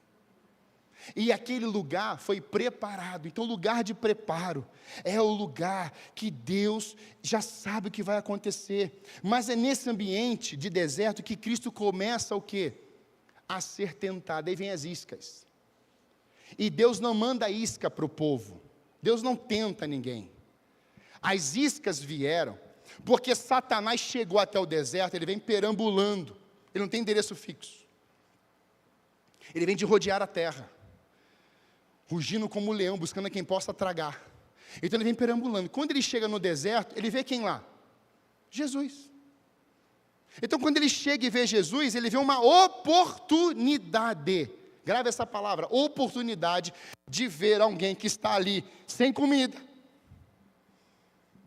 E aquele lugar foi preparado. Então o lugar de preparo é o lugar que Deus já sabe o que vai acontecer. Mas é nesse ambiente de deserto que Cristo começa o quê? A ser tentado. Aí vem as iscas. E Deus não manda isca para o povo. Deus não tenta ninguém. As iscas vieram porque Satanás chegou até o deserto. Ele vem perambulando. Ele não tem endereço fixo. Ele vem de rodear a terra, rugindo como um leão, buscando quem possa tragar. Então ele vem perambulando. Quando ele chega no deserto, ele vê quem lá? Jesus. Então quando ele chega e vê Jesus, ele vê uma oportunidade. Grave essa palavra, oportunidade de ver alguém que está ali sem comida,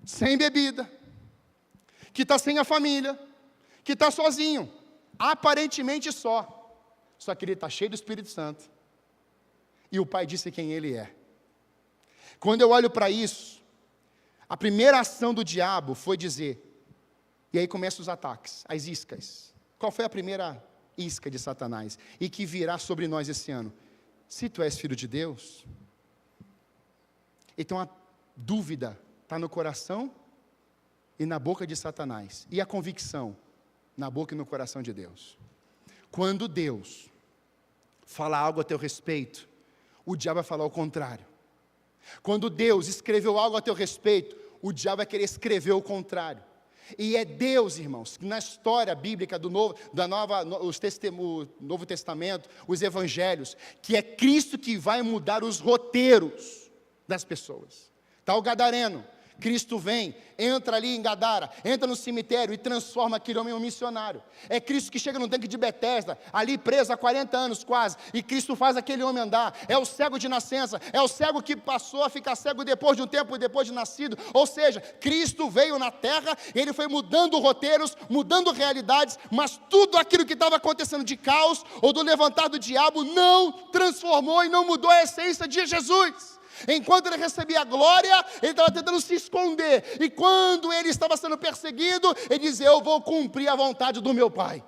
sem bebida, que está sem a família, que está sozinho, aparentemente só que ele está cheio do Espírito Santo, e o Pai disse quem ele é. Quando eu olho para isso, a primeira ação do diabo foi dizer, e aí começam os ataques, as iscas. Qual foi a primeira isca de Satanás? E que virá sobre nós esse ano? Se tu és filho de Deus, então a dúvida está no coração e na boca de Satanás, e a convicção na boca e no coração de Deus. Quando Deus fala algo a teu respeito, o diabo vai falar o contrário. Quando Deus escreveu algo a teu respeito, o diabo vai querer escrever o contrário. E é Deus, irmãos, na história bíblica do Novo Testamento, os Evangelhos, que é Cristo que vai mudar os roteiros das pessoas. Está o gadareno. Cristo vem, entra ali em Gadara, entra no cemitério e transforma aquele homem em um missionário. É Cristo que chega no tanque de Betesda, ali preso há 40 anos quase, e Cristo faz aquele homem andar. É o cego de nascença, é o cego que passou a ficar cego depois de um tempo, depois de nascido. Ou seja, Cristo veio na terra, ele foi mudando roteiros, mudando realidades, mas tudo aquilo que estava acontecendo de caos ou do levantar do diabo não transformou e não mudou a essência de Jesus. Enquanto ele recebia a glória, ele estava tentando se esconder. E quando ele estava sendo perseguido, ele dizia: eu vou cumprir a vontade do meu Pai.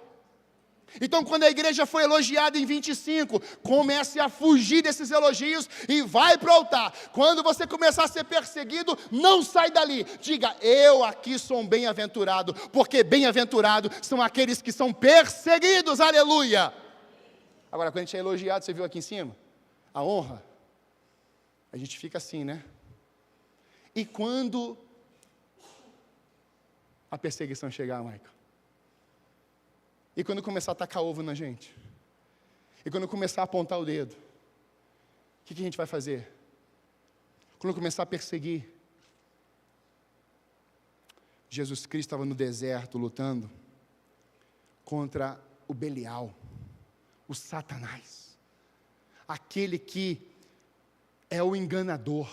Então quando a igreja foi elogiada em 25, comece a fugir desses elogios e vai para o altar. Quando você começar a ser perseguido, não sai dali. Diga: eu aqui sou um bem-aventurado, porque bem-aventurados são aqueles que são perseguidos. Aleluia! Agora, quando a gente é elogiado, você viu aqui em cima? A honra. A gente fica assim, né? E quando a perseguição chegar, Michael? E quando começar a tacar ovo na gente? E quando começar a apontar o dedo? O que a gente vai fazer? Quando começar a perseguir? Jesus Cristo estava no deserto lutando contra o Belial, o Satanás, aquele que é o enganador,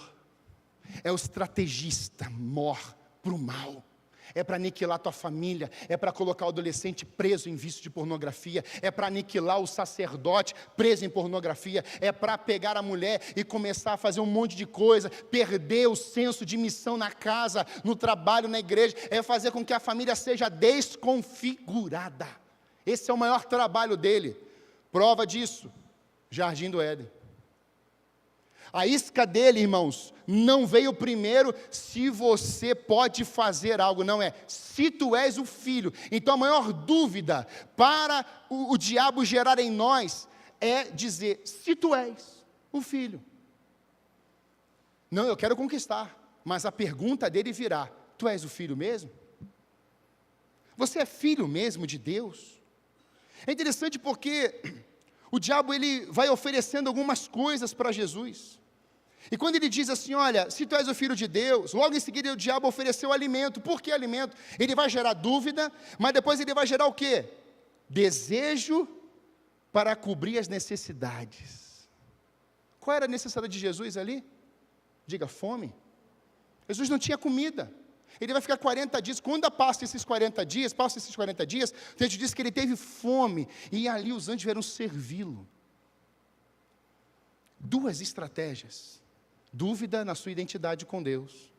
é o estrategista mor para o mal, é para aniquilar tua família, é para colocar o adolescente preso em vício de pornografia, é para aniquilar o sacerdote preso em pornografia, é para pegar a mulher e começar a fazer um monte de coisa, perder o senso de missão na casa, no trabalho, na igreja, é fazer com que a família seja desconfigurada. Esse é o maior trabalho dele. Prova disso, Jardim do Éden. A isca dele, irmãos, não veio primeiro se você pode fazer algo, não é se tu és o filho. Então a maior dúvida para o diabo gerar em nós é dizer, se tu és o filho. Não, eu quero conquistar, mas a pergunta dele virá, tu és o filho mesmo? Você é filho mesmo de Deus? É interessante porque o diabo ele vai oferecendo algumas coisas para Jesus. E quando ele diz assim, olha, se tu és o filho de Deus, logo em seguida o diabo ofereceu alimento. Por que alimento? Ele vai gerar dúvida, mas depois ele vai gerar o quê? Desejo para cobrir as necessidades. Qual era a necessidade de Jesus ali? Diga, fome. Jesus não tinha comida. Ele vai ficar 40 dias, quando passa esses 40 dias, o texto diz que ele teve fome, e ali os anjos vieram servi-lo. Duas estratégias. Dúvida na sua identidade com Deus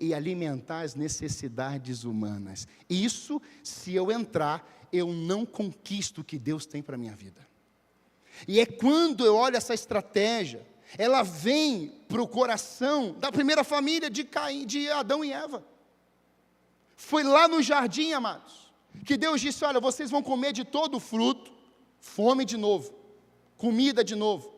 e alimentar as necessidades humanas. Isso, se eu entrar, eu não conquisto o que Deus tem para a minha vida. E é quando eu olho essa estratégia, ela vem para o coração da primeira família de Caim, de Adão e Eva. Foi lá no jardim, amados, que Deus disse, olha, vocês vão comer de todo o fruto, fome de novo, comida de novo,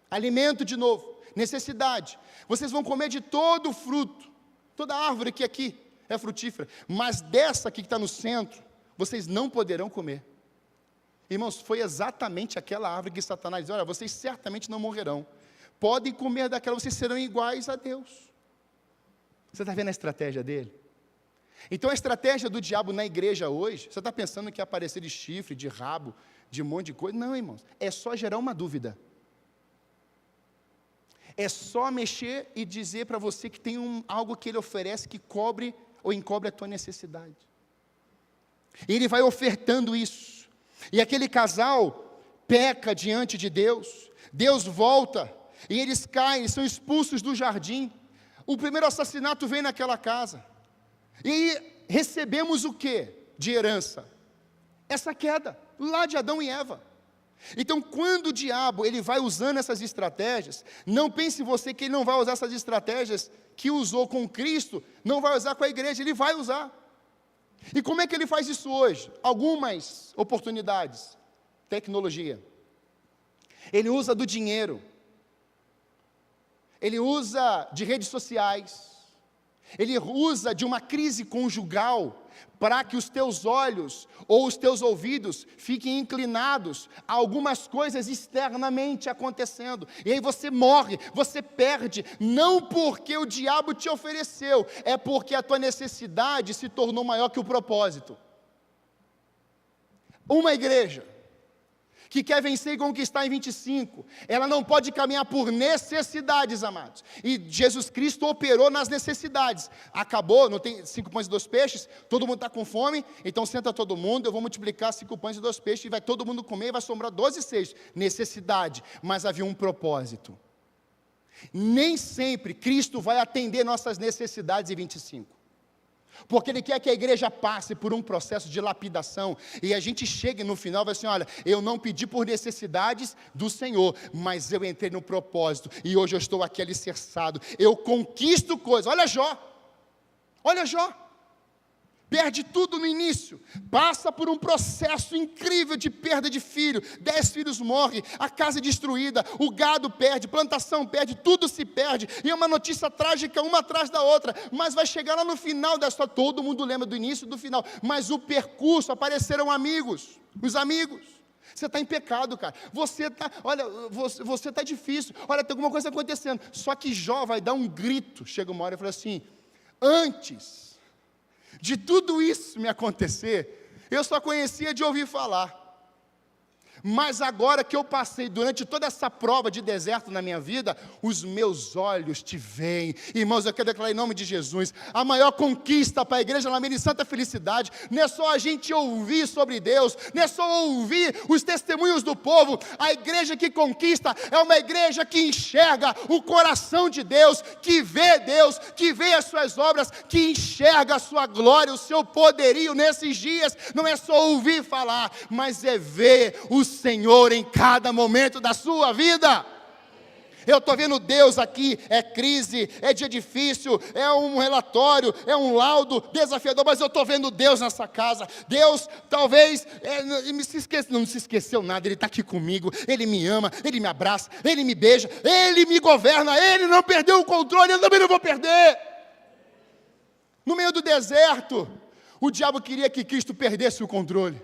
alimento de novo, necessidade, vocês vão comer de todo o fruto, toda árvore que aqui é frutífera, mas dessa aqui que está no centro, vocês não poderão comer. Irmãos, foi exatamente aquela árvore que Satanás disse, olha, vocês certamente não morrerão, podem comer daquela, vocês serão iguais a Deus. Você está vendo a estratégia dele? Então a estratégia do diabo na igreja hoje, você está pensando que ia aparecer de chifre, de rabo, de um monte de coisa? Não, irmãos, é só gerar uma dúvida. É só mexer e dizer para você que tem algo que ele oferece que cobre ou encobre a tua necessidade. E ele vai ofertando isso. E aquele casal peca diante de Deus. Deus volta e eles caem, são expulsos do jardim. O primeiro assassinato vem naquela casa. E recebemos o que de herança? Essa queda, lá de Adão e Eva. Então, quando o diabo ele vai usando essas estratégias, não pense você que ele não vai usar essas estratégias que usou com Cristo, não vai usar com a igreja, ele vai usar. E como é que ele faz isso hoje? Algumas oportunidades, tecnologia. Ele usa do dinheiro, ele usa de redes sociais, ele usa de uma crise conjugal, para que os teus olhos ou os teus ouvidos fiquem inclinados a algumas coisas externamente acontecendo, e aí você morre, você perde, não porque o diabo te ofereceu, é porque a tua necessidade se tornou maior que o propósito. Uma igreja que quer vencer e conquistar em 25, ela não pode caminhar por necessidades, amados, e Jesus Cristo operou nas necessidades, acabou, não tem 5 pães e 2 peixes, todo mundo está com fome, então senta todo mundo, eu vou multiplicar 5 pães e 2 peixes, e vai todo mundo comer, e vai sobrar 12 cestos, necessidade, mas havia um propósito. Nem sempre Cristo vai atender nossas necessidades em 25, porque Ele quer que a igreja passe por um processo de lapidação, e a gente chegue no final e vai assim, olha, eu não pedi por necessidades do Senhor, mas eu entrei no propósito, e hoje eu estou aqui alicerçado, eu conquisto coisas. Olha Jó, perde tudo no início, passa por um processo incrível de perda de filho, 10 filhos morrem, a casa é destruída, o gado perde, plantação perde, tudo se perde, e é uma notícia trágica uma atrás da outra, mas vai chegar lá no final da história, todo mundo lembra do início e do final, mas o percurso, apareceram amigos, os amigos. Você está em pecado, cara, você está difícil, olha, tem alguma coisa acontecendo, só que Jó vai dar um grito, chega uma hora e fala assim, antes de tudo isso me acontecer, eu só conhecia de ouvir falar, Mas agora que eu passei durante toda essa prova de deserto na minha vida, os meus olhos te veem. Irmãos, eu quero declarar em nome de Jesus, a maior conquista para a igreja Lameira em Santa Felicidade, não é só a gente ouvir sobre Deus, não é só ouvir os testemunhos do povo. A igreja que conquista é uma igreja que enxerga o coração de Deus, que vê as suas obras, que enxerga a sua glória, o seu poderio nesses dias. Não é só ouvir falar, mas é ver o Senhor em cada momento da sua vida. Eu estou vendo Deus aqui, é crise, é dia difícil, é um relatório, é um laudo desafiador, mas eu estou vendo Deus nessa casa. Deus talvez não se esqueceu nada, Ele está aqui comigo, Ele me ama, Ele me abraça, Ele me beija, Ele me governa, Ele não perdeu o controle, eu também não vou perder. No meio do deserto, o diabo queria que Cristo perdesse o controle.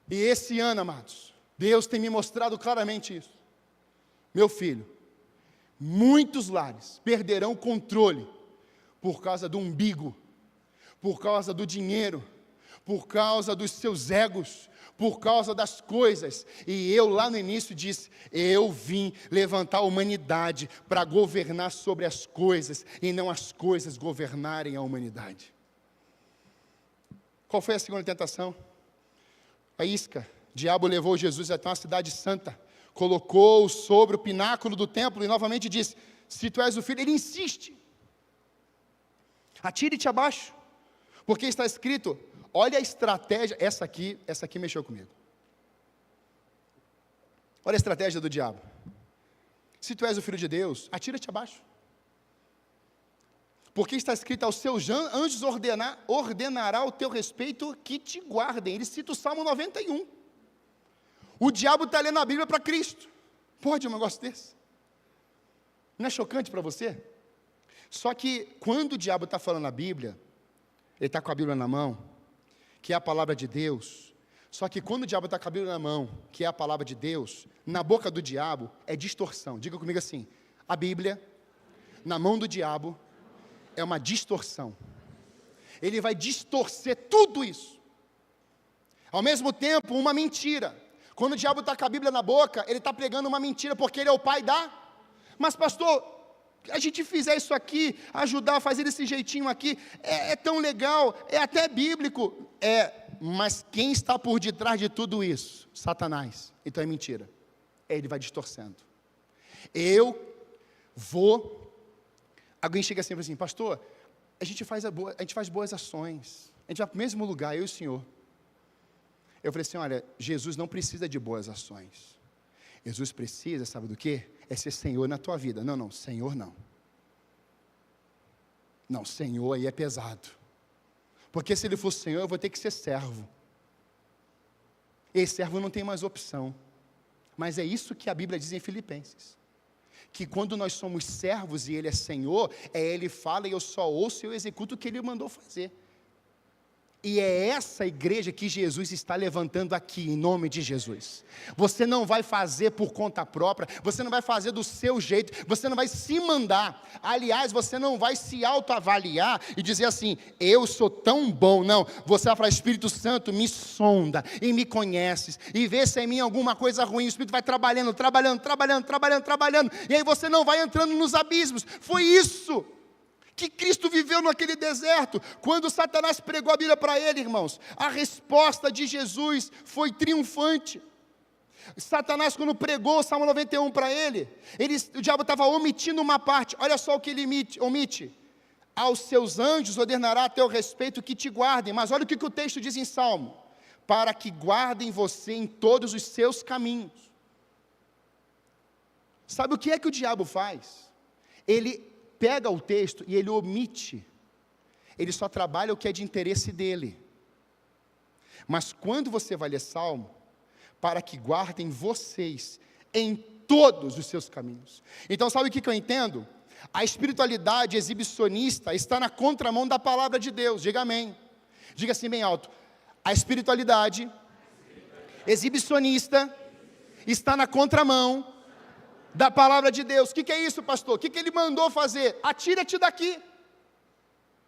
E esse ano, amados, Deus tem me mostrado claramente isso. Meu filho, muitos lares perderão o controle por causa do umbigo, por causa do dinheiro, por causa dos seus egos, por causa das coisas. E eu lá no início disse, eu vim levantar a humanidade para governar sobre as coisas e não as coisas governarem a humanidade. Qual foi a segunda tentação? A isca. O diabo levou Jesus até uma cidade santa, colocou-o sobre o pináculo do templo e novamente disse, se tu és o filho, ele insiste, atire-te abaixo, porque está escrito, olha a estratégia, essa aqui mexeu comigo, olha a estratégia do diabo, se tu és o filho de Deus, atira-te abaixo, porque está escrito, aos seus anjos ordenará o teu respeito que te guardem. Ele cita o Salmo 91. O diabo está lendo a Bíblia para Cristo. Pode um negócio desse? Não é chocante para você? Só que quando o diabo está falando a Bíblia, ele está com a Bíblia na mão, que é a palavra de Deus. Só que quando o diabo está com a Bíblia na mão, que é a palavra de Deus, na boca do diabo é distorção. Diga comigo assim, a Bíblia, na mão do diabo, é uma distorção. Ele vai distorcer tudo isso. Ao mesmo tempo, uma mentira. Quando o diabo está com a Bíblia na boca, ele está pregando uma mentira, porque ele é o pai da... Mas pastor, a gente fizer isso aqui, ajudar a fazer desse jeitinho aqui, é tão legal, é até bíblico. Mas quem está por detrás de tudo isso? Satanás. Então é mentira. Ele vai distorcendo. Alguém chega assim e fala assim, pastor, a gente faz boas ações, a gente vai para o mesmo lugar, eu e o senhor. Eu falei assim, olha, Jesus não precisa de boas ações. Jesus precisa, sabe do quê? É ser Senhor na tua vida. Não, Senhor não. Não, Senhor aí é pesado. Porque se ele for Senhor, eu vou ter que ser servo. E servo não tem mais opção. Mas é isso que a Bíblia diz em Filipenses. Que quando nós somos servos e Ele é Senhor, Ele fala e eu só ouço e eu executo o que Ele mandou fazer. E é essa igreja que Jesus está levantando aqui, em nome de Jesus. Você não vai fazer por conta própria, você não vai fazer do seu jeito, você não vai se mandar. Aliás, você não vai se autoavaliar e dizer assim, eu sou tão bom. Não, você vai falar, Espírito Santo, me sonda e me conheces, e vê se é em mim alguma coisa ruim. O Espírito vai trabalhando, e aí você não vai entrando nos abismos. Foi isso que Cristo viveu naquele deserto, quando Satanás pregou a Bíblia para ele, irmãos. A resposta de Jesus foi triunfante. Satanás, quando pregou o Salmo 91 para ele, o diabo estava omitindo uma parte. Olha só o que ele omite. Aos seus anjos ordenará a teu respeito que te guardem. Mas olha o que o texto diz em Salmo. Para que guardem você em todos os seus caminhos. Sabe o que é que o diabo faz? Ele pega o texto e ele omite. Ele só trabalha o que é de interesse dele. Mas quando você vai ler Salmo, para que guardem vocês em todos os seus caminhos. Então sabe o que eu entendo? A espiritualidade exibicionista está na contramão da palavra de Deus. Diga amém. Diga assim bem alto. A espiritualidade exibicionista está na contramão da palavra de Deus. O que é isso, pastor? O que ele mandou fazer? Atira-te daqui.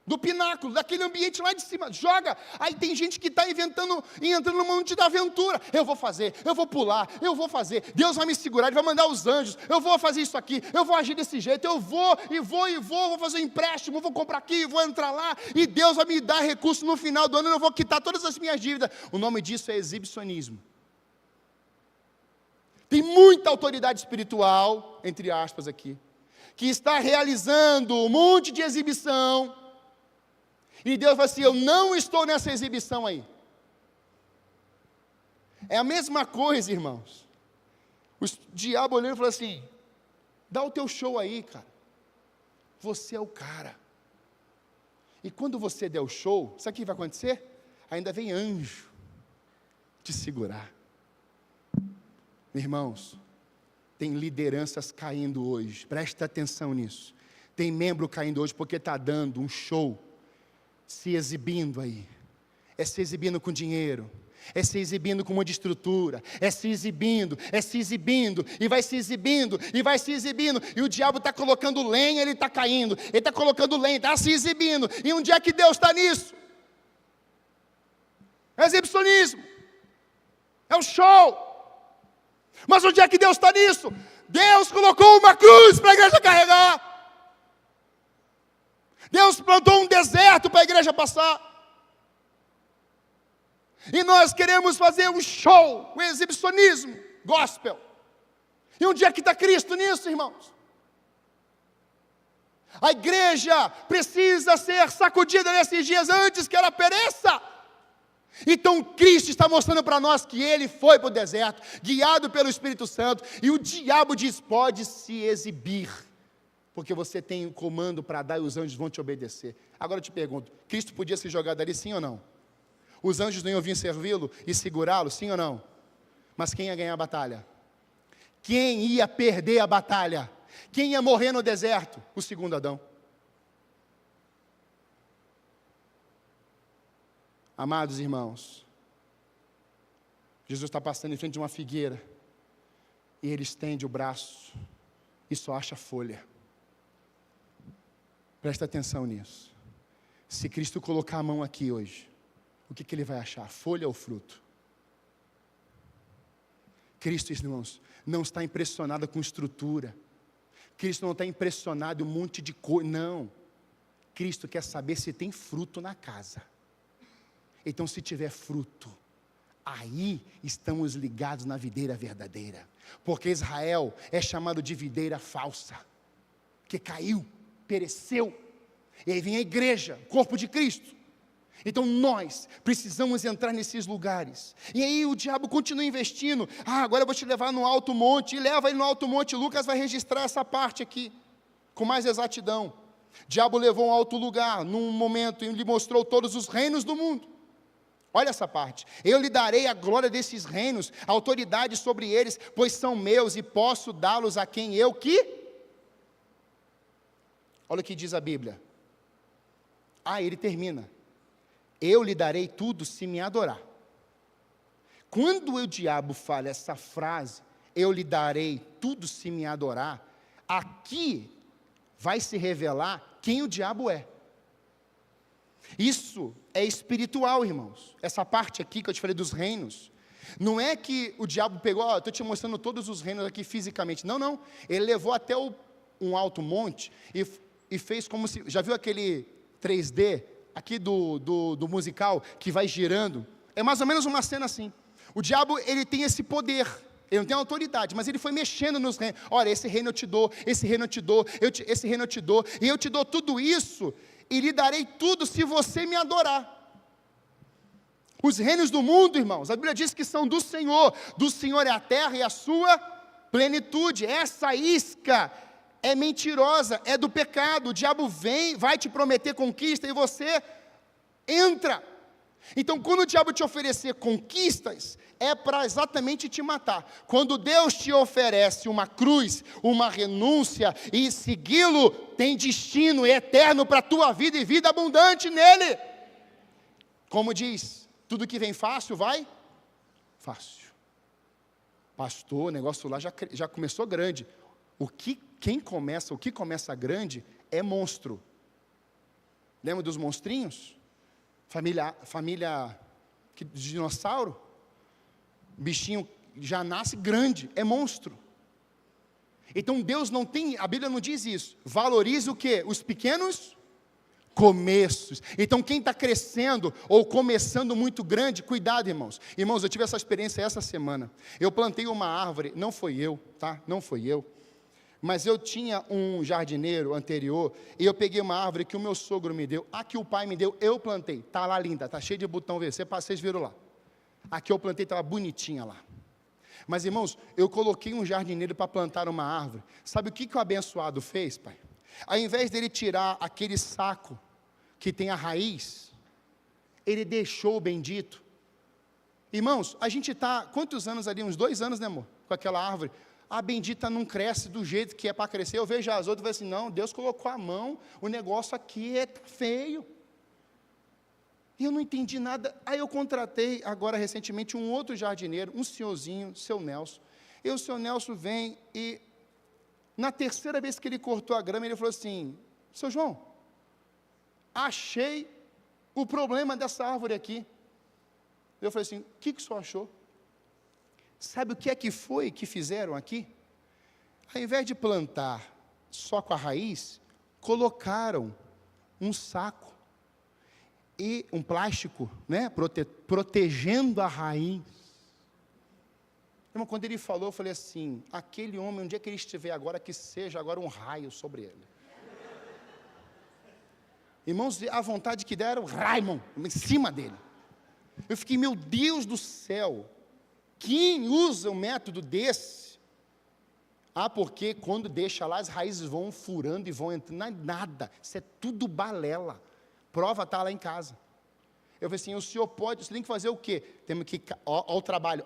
do pináculo, daquele ambiente lá de cima, joga. Aí tem gente que está entrando no monte da aventura. Eu vou fazer, eu vou pular, eu vou fazer. Deus vai me segurar, Ele vai mandar os anjos. Eu vou fazer isso aqui, eu vou agir desse jeito. Eu vou fazer um empréstimo, vou comprar aqui, vou entrar lá. E Deus vai me dar recurso no final do ano. Eu vou quitar todas as minhas dívidas. O nome disso é exibicionismo. Tem muita autoridade espiritual, entre aspas aqui, que está realizando um monte de exibição. E Deus fala assim, eu não estou nessa exibição aí. É a mesma coisa, irmãos. O diabo olhando e falou assim, dá o teu show aí, cara. Você é o cara. E quando você der o show, sabe o que vai acontecer? Ainda vem anjo te segurar. Irmãos, tem lideranças caindo hoje, presta atenção nisso. Tem membro caindo hoje porque está dando um show, se exibindo aí. É se exibindo com dinheiro, é se exibindo com uma de estrutura, é se exibindo, e vai se exibindo, e vai se exibindo. E o diabo está colocando lenha, ele está caindo, ele está colocando lenha, está se exibindo. E onde é que Deus está nisso? É exibicionismo, é o show. Mas onde é que Deus está nisso? Deus colocou uma cruz para a igreja carregar. Deus plantou um deserto para a igreja passar. E nós queremos fazer um show, um exibicionismo, gospel. E onde é que está Cristo nisso, irmãos? A igreja precisa ser sacudida nesses dias antes que ela pereça. Então Cristo está mostrando para nós que Ele foi para o deserto, guiado pelo Espírito Santo, e o diabo diz, pode se exibir, porque você tem o comando para dar e os anjos vão te obedecer. Agora eu te pergunto, Cristo podia se jogar dali, sim ou não? Os anjos não iam vir servi-lo e segurá-lo, sim ou não? Mas quem ia ganhar a batalha? Quem ia perder a batalha? Quem ia morrer no deserto? O segundo Adão. Amados irmãos, Jesus está passando em frente de uma figueira, e Ele estende o braço, e só acha folha. Presta atenção nisso. Se Cristo colocar a mão aqui hoje, o que Ele vai achar? Folha ou fruto? Cristo, irmãos, não está impressionado com estrutura. Cristo não está impressionado com um monte de coisa, não. Cristo quer saber se tem fruto na casa. Então, se tiver fruto, aí estamos ligados na videira verdadeira. Porque Israel é chamado de videira falsa, que caiu, pereceu. E aí vem a igreja, corpo de Cristo. Então nós precisamos entrar nesses lugares. E aí o diabo continua investindo. Agora eu vou te levar no alto monte. E leva ele no alto monte. Lucas vai registrar essa parte aqui com mais exatidão. O diabo levou um alto lugar num momento e lhe mostrou todos os reinos do mundo. Olha essa parte. Eu lhe darei a glória desses reinos, a autoridade sobre eles, pois são meus e posso dá-los a quem eu que... Olha o que diz a Bíblia. Ele termina. Eu lhe darei tudo se me adorar. Quando o diabo fala essa frase, eu lhe darei tudo se me adorar, aqui vai se revelar quem o diabo é. Isso é espiritual, irmãos. Essa parte aqui que eu te falei dos reinos. Não é que o diabo pegou, estou te mostrando todos os reinos aqui fisicamente. Não, não. Ele levou até um alto monte e fez como se... Já viu aquele 3D aqui do musical que vai girando? É mais ou menos uma cena assim. O diabo, ele tem esse poder. Ele não tem autoridade, mas ele foi mexendo nos reinos. Olha, esse reino eu te dou, esse reino eu te dou, esse reino eu te dou, e eu te dou tudo isso, e lhe darei tudo se você me adorar. Os reinos do mundo, irmãos, a Bíblia diz que são do Senhor é a terra e a sua plenitude. Essa isca é mentirosa, é do pecado. O diabo vem, vai te prometer conquista e você entra. Então, quando o diabo te oferecer conquistas, é para exatamente te matar. Quando Deus te oferece uma cruz, uma renúncia e segui-lo, tem destino eterno para a tua vida e vida abundante nele. Como diz, tudo que vem fácil vai fácil. Pastor, o negócio lá já começou grande. O que começa grande é monstro. Lembra dos monstrinhos? Família de dinossauro? Bichinho já nasce grande, é monstro. Então Deus não tem, a Bíblia não diz isso. Valoriza o quê? Os pequenos começos. Então quem está crescendo ou começando muito grande, cuidado, irmãos. Irmãos, eu tive essa experiência essa semana. Eu plantei uma árvore, não foi eu, tá? Não foi eu. Mas eu tinha um jardineiro anterior, e eu peguei uma árvore que o meu sogro me deu, a que o pai me deu, eu plantei. Está lá linda, está cheia de botão VC, vocês viram lá. A que eu plantei estava bonitinha lá. Mas, irmãos, eu coloquei um jardineiro para plantar uma árvore. Sabe o que o abençoado fez, pai? Ao invés dele tirar aquele saco que tem a raiz, ele deixou o bendito. Irmãos, a gente está, quantos anos ali? Uns 2 anos, né, amor? Com aquela árvore. A bendita não cresce do jeito que é para crescer. Eu vejo as outras e falo assim, não, Deus colocou a mão, o negócio aqui é feio. E eu não entendi nada. Aí eu contratei, agora recentemente, um outro jardineiro, um senhorzinho, seu Nelson. E o seu Nelson vem e, na terceira vez que ele cortou a grama, ele falou assim, seu João, achei o problema dessa árvore aqui. Eu falei assim, o que o senhor achou? Sabe o que é que foi que fizeram aqui? Ao invés de plantar só com a raiz, colocaram um saco e um plástico, né, protegendo a raiz. Irmão, quando ele falou, eu falei assim, aquele homem, onde é que ele estiver agora, que seja agora um raio sobre ele. Irmãos, a vontade que deram, Raimon, em cima dele. Eu fiquei, meu Deus do céu, quem usa um método desse? Porque quando deixa lá, as raízes vão furando e vão entrando, não é nada, isso é tudo balela. Prova está lá em casa. Eu falei assim, o senhor pode, você tem que fazer o quê? Temos que, ó o trabalho.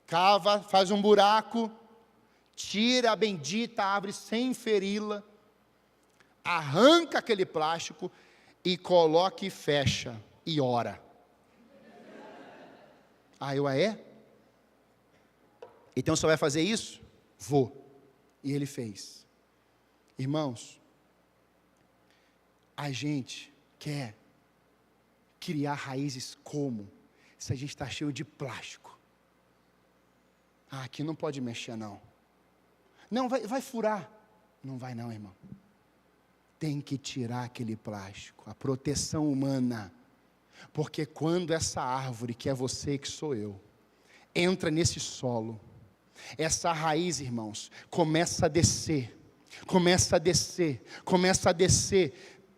Cava, faz um buraco, tira a bendita árvore sem feri-la, arranca aquele plástico e coloca e fecha e ora. É? Então você vai fazer isso? Vou. E ele fez. Irmãos, a gente quer criar raízes como? Se a gente está cheio de plástico. Aqui não pode mexer não. Não, vai furar. Não vai não, irmão. Tem que tirar aquele plástico, a proteção humana. Porque quando essa árvore, que é você, que sou eu, entra nesse solo, essa raiz, irmãos, começa a descer,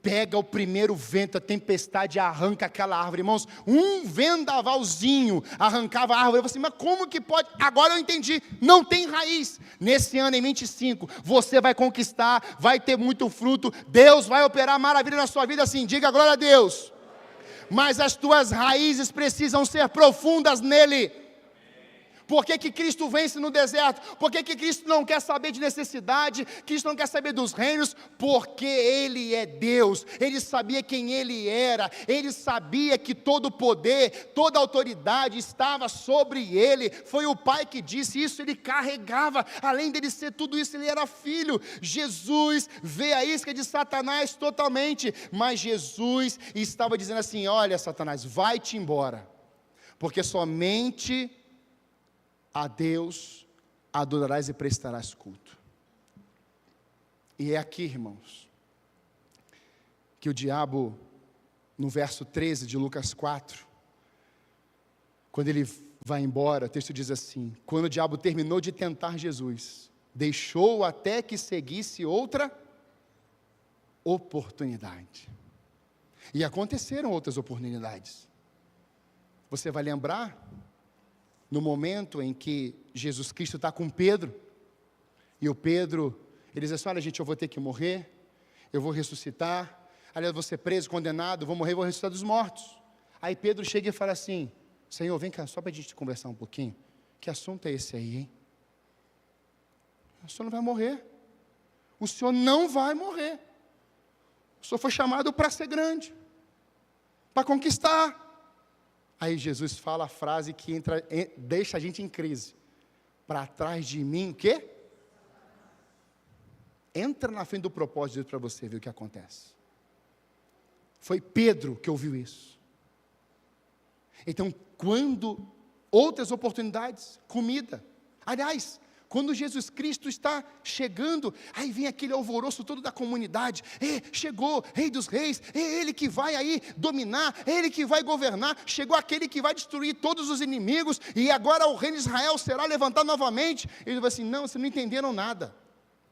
pega o primeiro vento, a tempestade arranca aquela árvore, irmãos, um vendavalzinho arrancava a árvore. Eu falei assim, mas como que pode? Agora eu entendi, não tem raiz. Nesse ano, em 25, você vai conquistar, vai ter muito fruto, Deus vai operar maravilha na sua vida, assim, diga glória a Deus. Mas as tuas raízes precisam ser profundas nele. Por que Cristo vence no deserto? Por que Cristo não quer saber de necessidade? Cristo não quer saber dos reinos? Porque Ele é Deus. Ele sabia quem Ele era. Ele sabia que todo o poder, toda a autoridade estava sobre Ele. Foi o Pai que disse isso, Ele carregava. Além dele ser tudo isso, Ele era filho. Jesus vê a isca de Satanás totalmente. Mas Jesus estava dizendo assim, olha Satanás, vai-te embora. Porque somente a Deus adorarás e prestarás culto. E é aqui, irmãos, que o diabo, no verso 13 de Lucas 4, quando ele vai embora, o texto diz assim, quando o diabo terminou de tentar Jesus, deixou até que seguisse outra oportunidade. E aconteceram outras oportunidades. Você vai lembrar no momento em que Jesus Cristo está com Pedro, e o Pedro, ele diz assim, olha gente, eu vou ter que morrer, eu vou ressuscitar, aliás, vou ser preso, condenado, vou morrer, vou ressuscitar dos mortos. Aí Pedro chega e fala assim, Senhor, vem cá, só para a gente conversar um pouquinho, que assunto é esse aí, hein? O Senhor não vai morrer, o Senhor não vai morrer, o Senhor foi chamado para ser grande, para conquistar. Aí Jesus fala a frase que deixa a gente em crise. Para trás de mim, o quê? Entra na frente do propósito de Deus para você ver o que acontece. Foi Pedro que ouviu isso. Então, quando outras oportunidades, comida. Aliás, quando Jesus Cristo está chegando, aí vem aquele alvoroço todo da comunidade. Chegou, Rei dos Reis, é Ele que vai aí dominar, é Ele que vai governar. Chegou aquele que vai destruir todos os inimigos, e agora o reino de Israel será levantado novamente. Ele vai assim, não, vocês não entenderam nada.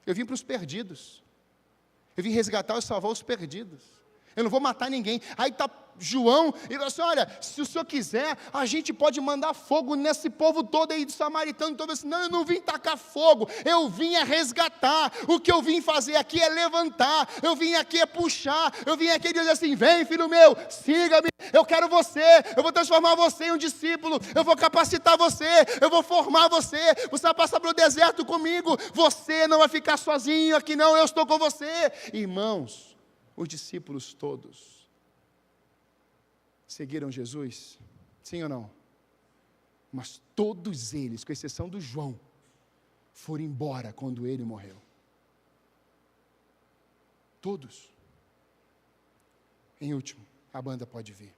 Eu vim para os perdidos. Eu vim resgatar e salvar os perdidos. Eu não vou matar ninguém. Aí está João, e ele fala assim, olha, se o senhor quiser, a gente pode mandar fogo nesse povo todo aí de samaritano, todo assim, não, eu não vim tacar fogo, eu vim resgatar, o que eu vim fazer aqui é levantar, eu vim aqui é puxar, eu vim aqui dizer assim, vem filho meu, siga-me, eu quero você, eu vou transformar você em um discípulo, eu vou capacitar você, eu vou formar você, você vai passar pelo deserto comigo, você não vai ficar sozinho aqui não, eu estou com você. Irmãos, os discípulos todos seguiram Jesus? Sim ou não? Mas todos eles, com exceção do João, foram embora quando ele morreu. Todos. Em último, a banda pode vir.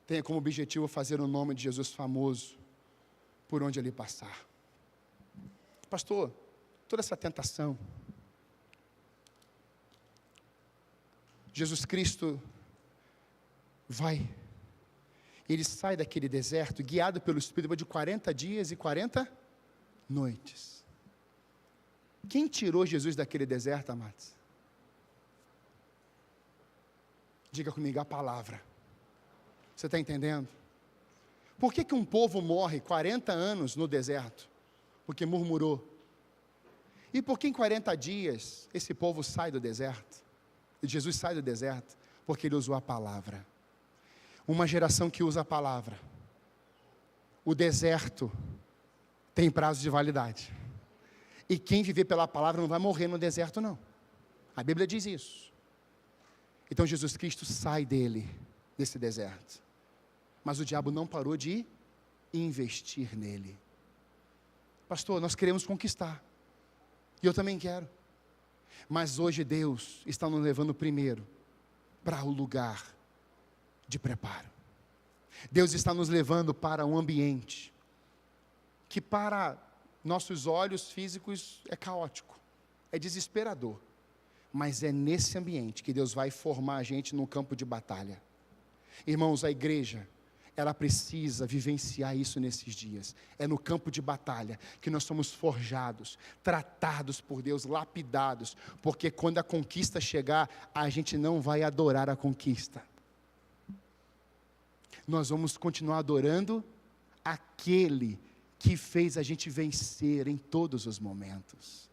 Tenha como objetivo fazer o nome de Jesus famoso por onde ele passar. Pastor, toda essa tentação, Jesus Cristo ele sai daquele deserto, guiado pelo Espírito, de 40 dias e 40 noites. Quem tirou Jesus daquele deserto, amados? Diga comigo a palavra. Você está entendendo? Por que um povo morre 40 anos no deserto? Porque murmurou. E por que em 40 dias esse povo sai do deserto? E Jesus sai do deserto? Porque ele usou a palavra. Uma geração que usa a palavra. O deserto tem prazo de validade. E quem viver pela palavra não vai morrer no deserto, não. A Bíblia diz isso. Então Jesus Cristo sai desse deserto. Mas o diabo não parou de investir nele. Pastor, nós queremos conquistar. E eu também quero. Mas hoje Deus está nos levando primeiro para o lugar de preparo. Deus está nos levando para um ambiente que para nossos olhos físicos é caótico, é desesperador, mas é nesse ambiente que Deus vai formar a gente num campo de batalha. Irmãos, a igreja, ela precisa vivenciar isso nesses dias. É no campo de batalha que nós somos forjados, tratados por Deus, lapidados, porque quando a conquista chegar, a gente não vai adorar a conquista. Nós vamos continuar adorando aquele que fez a gente vencer em todos os momentos.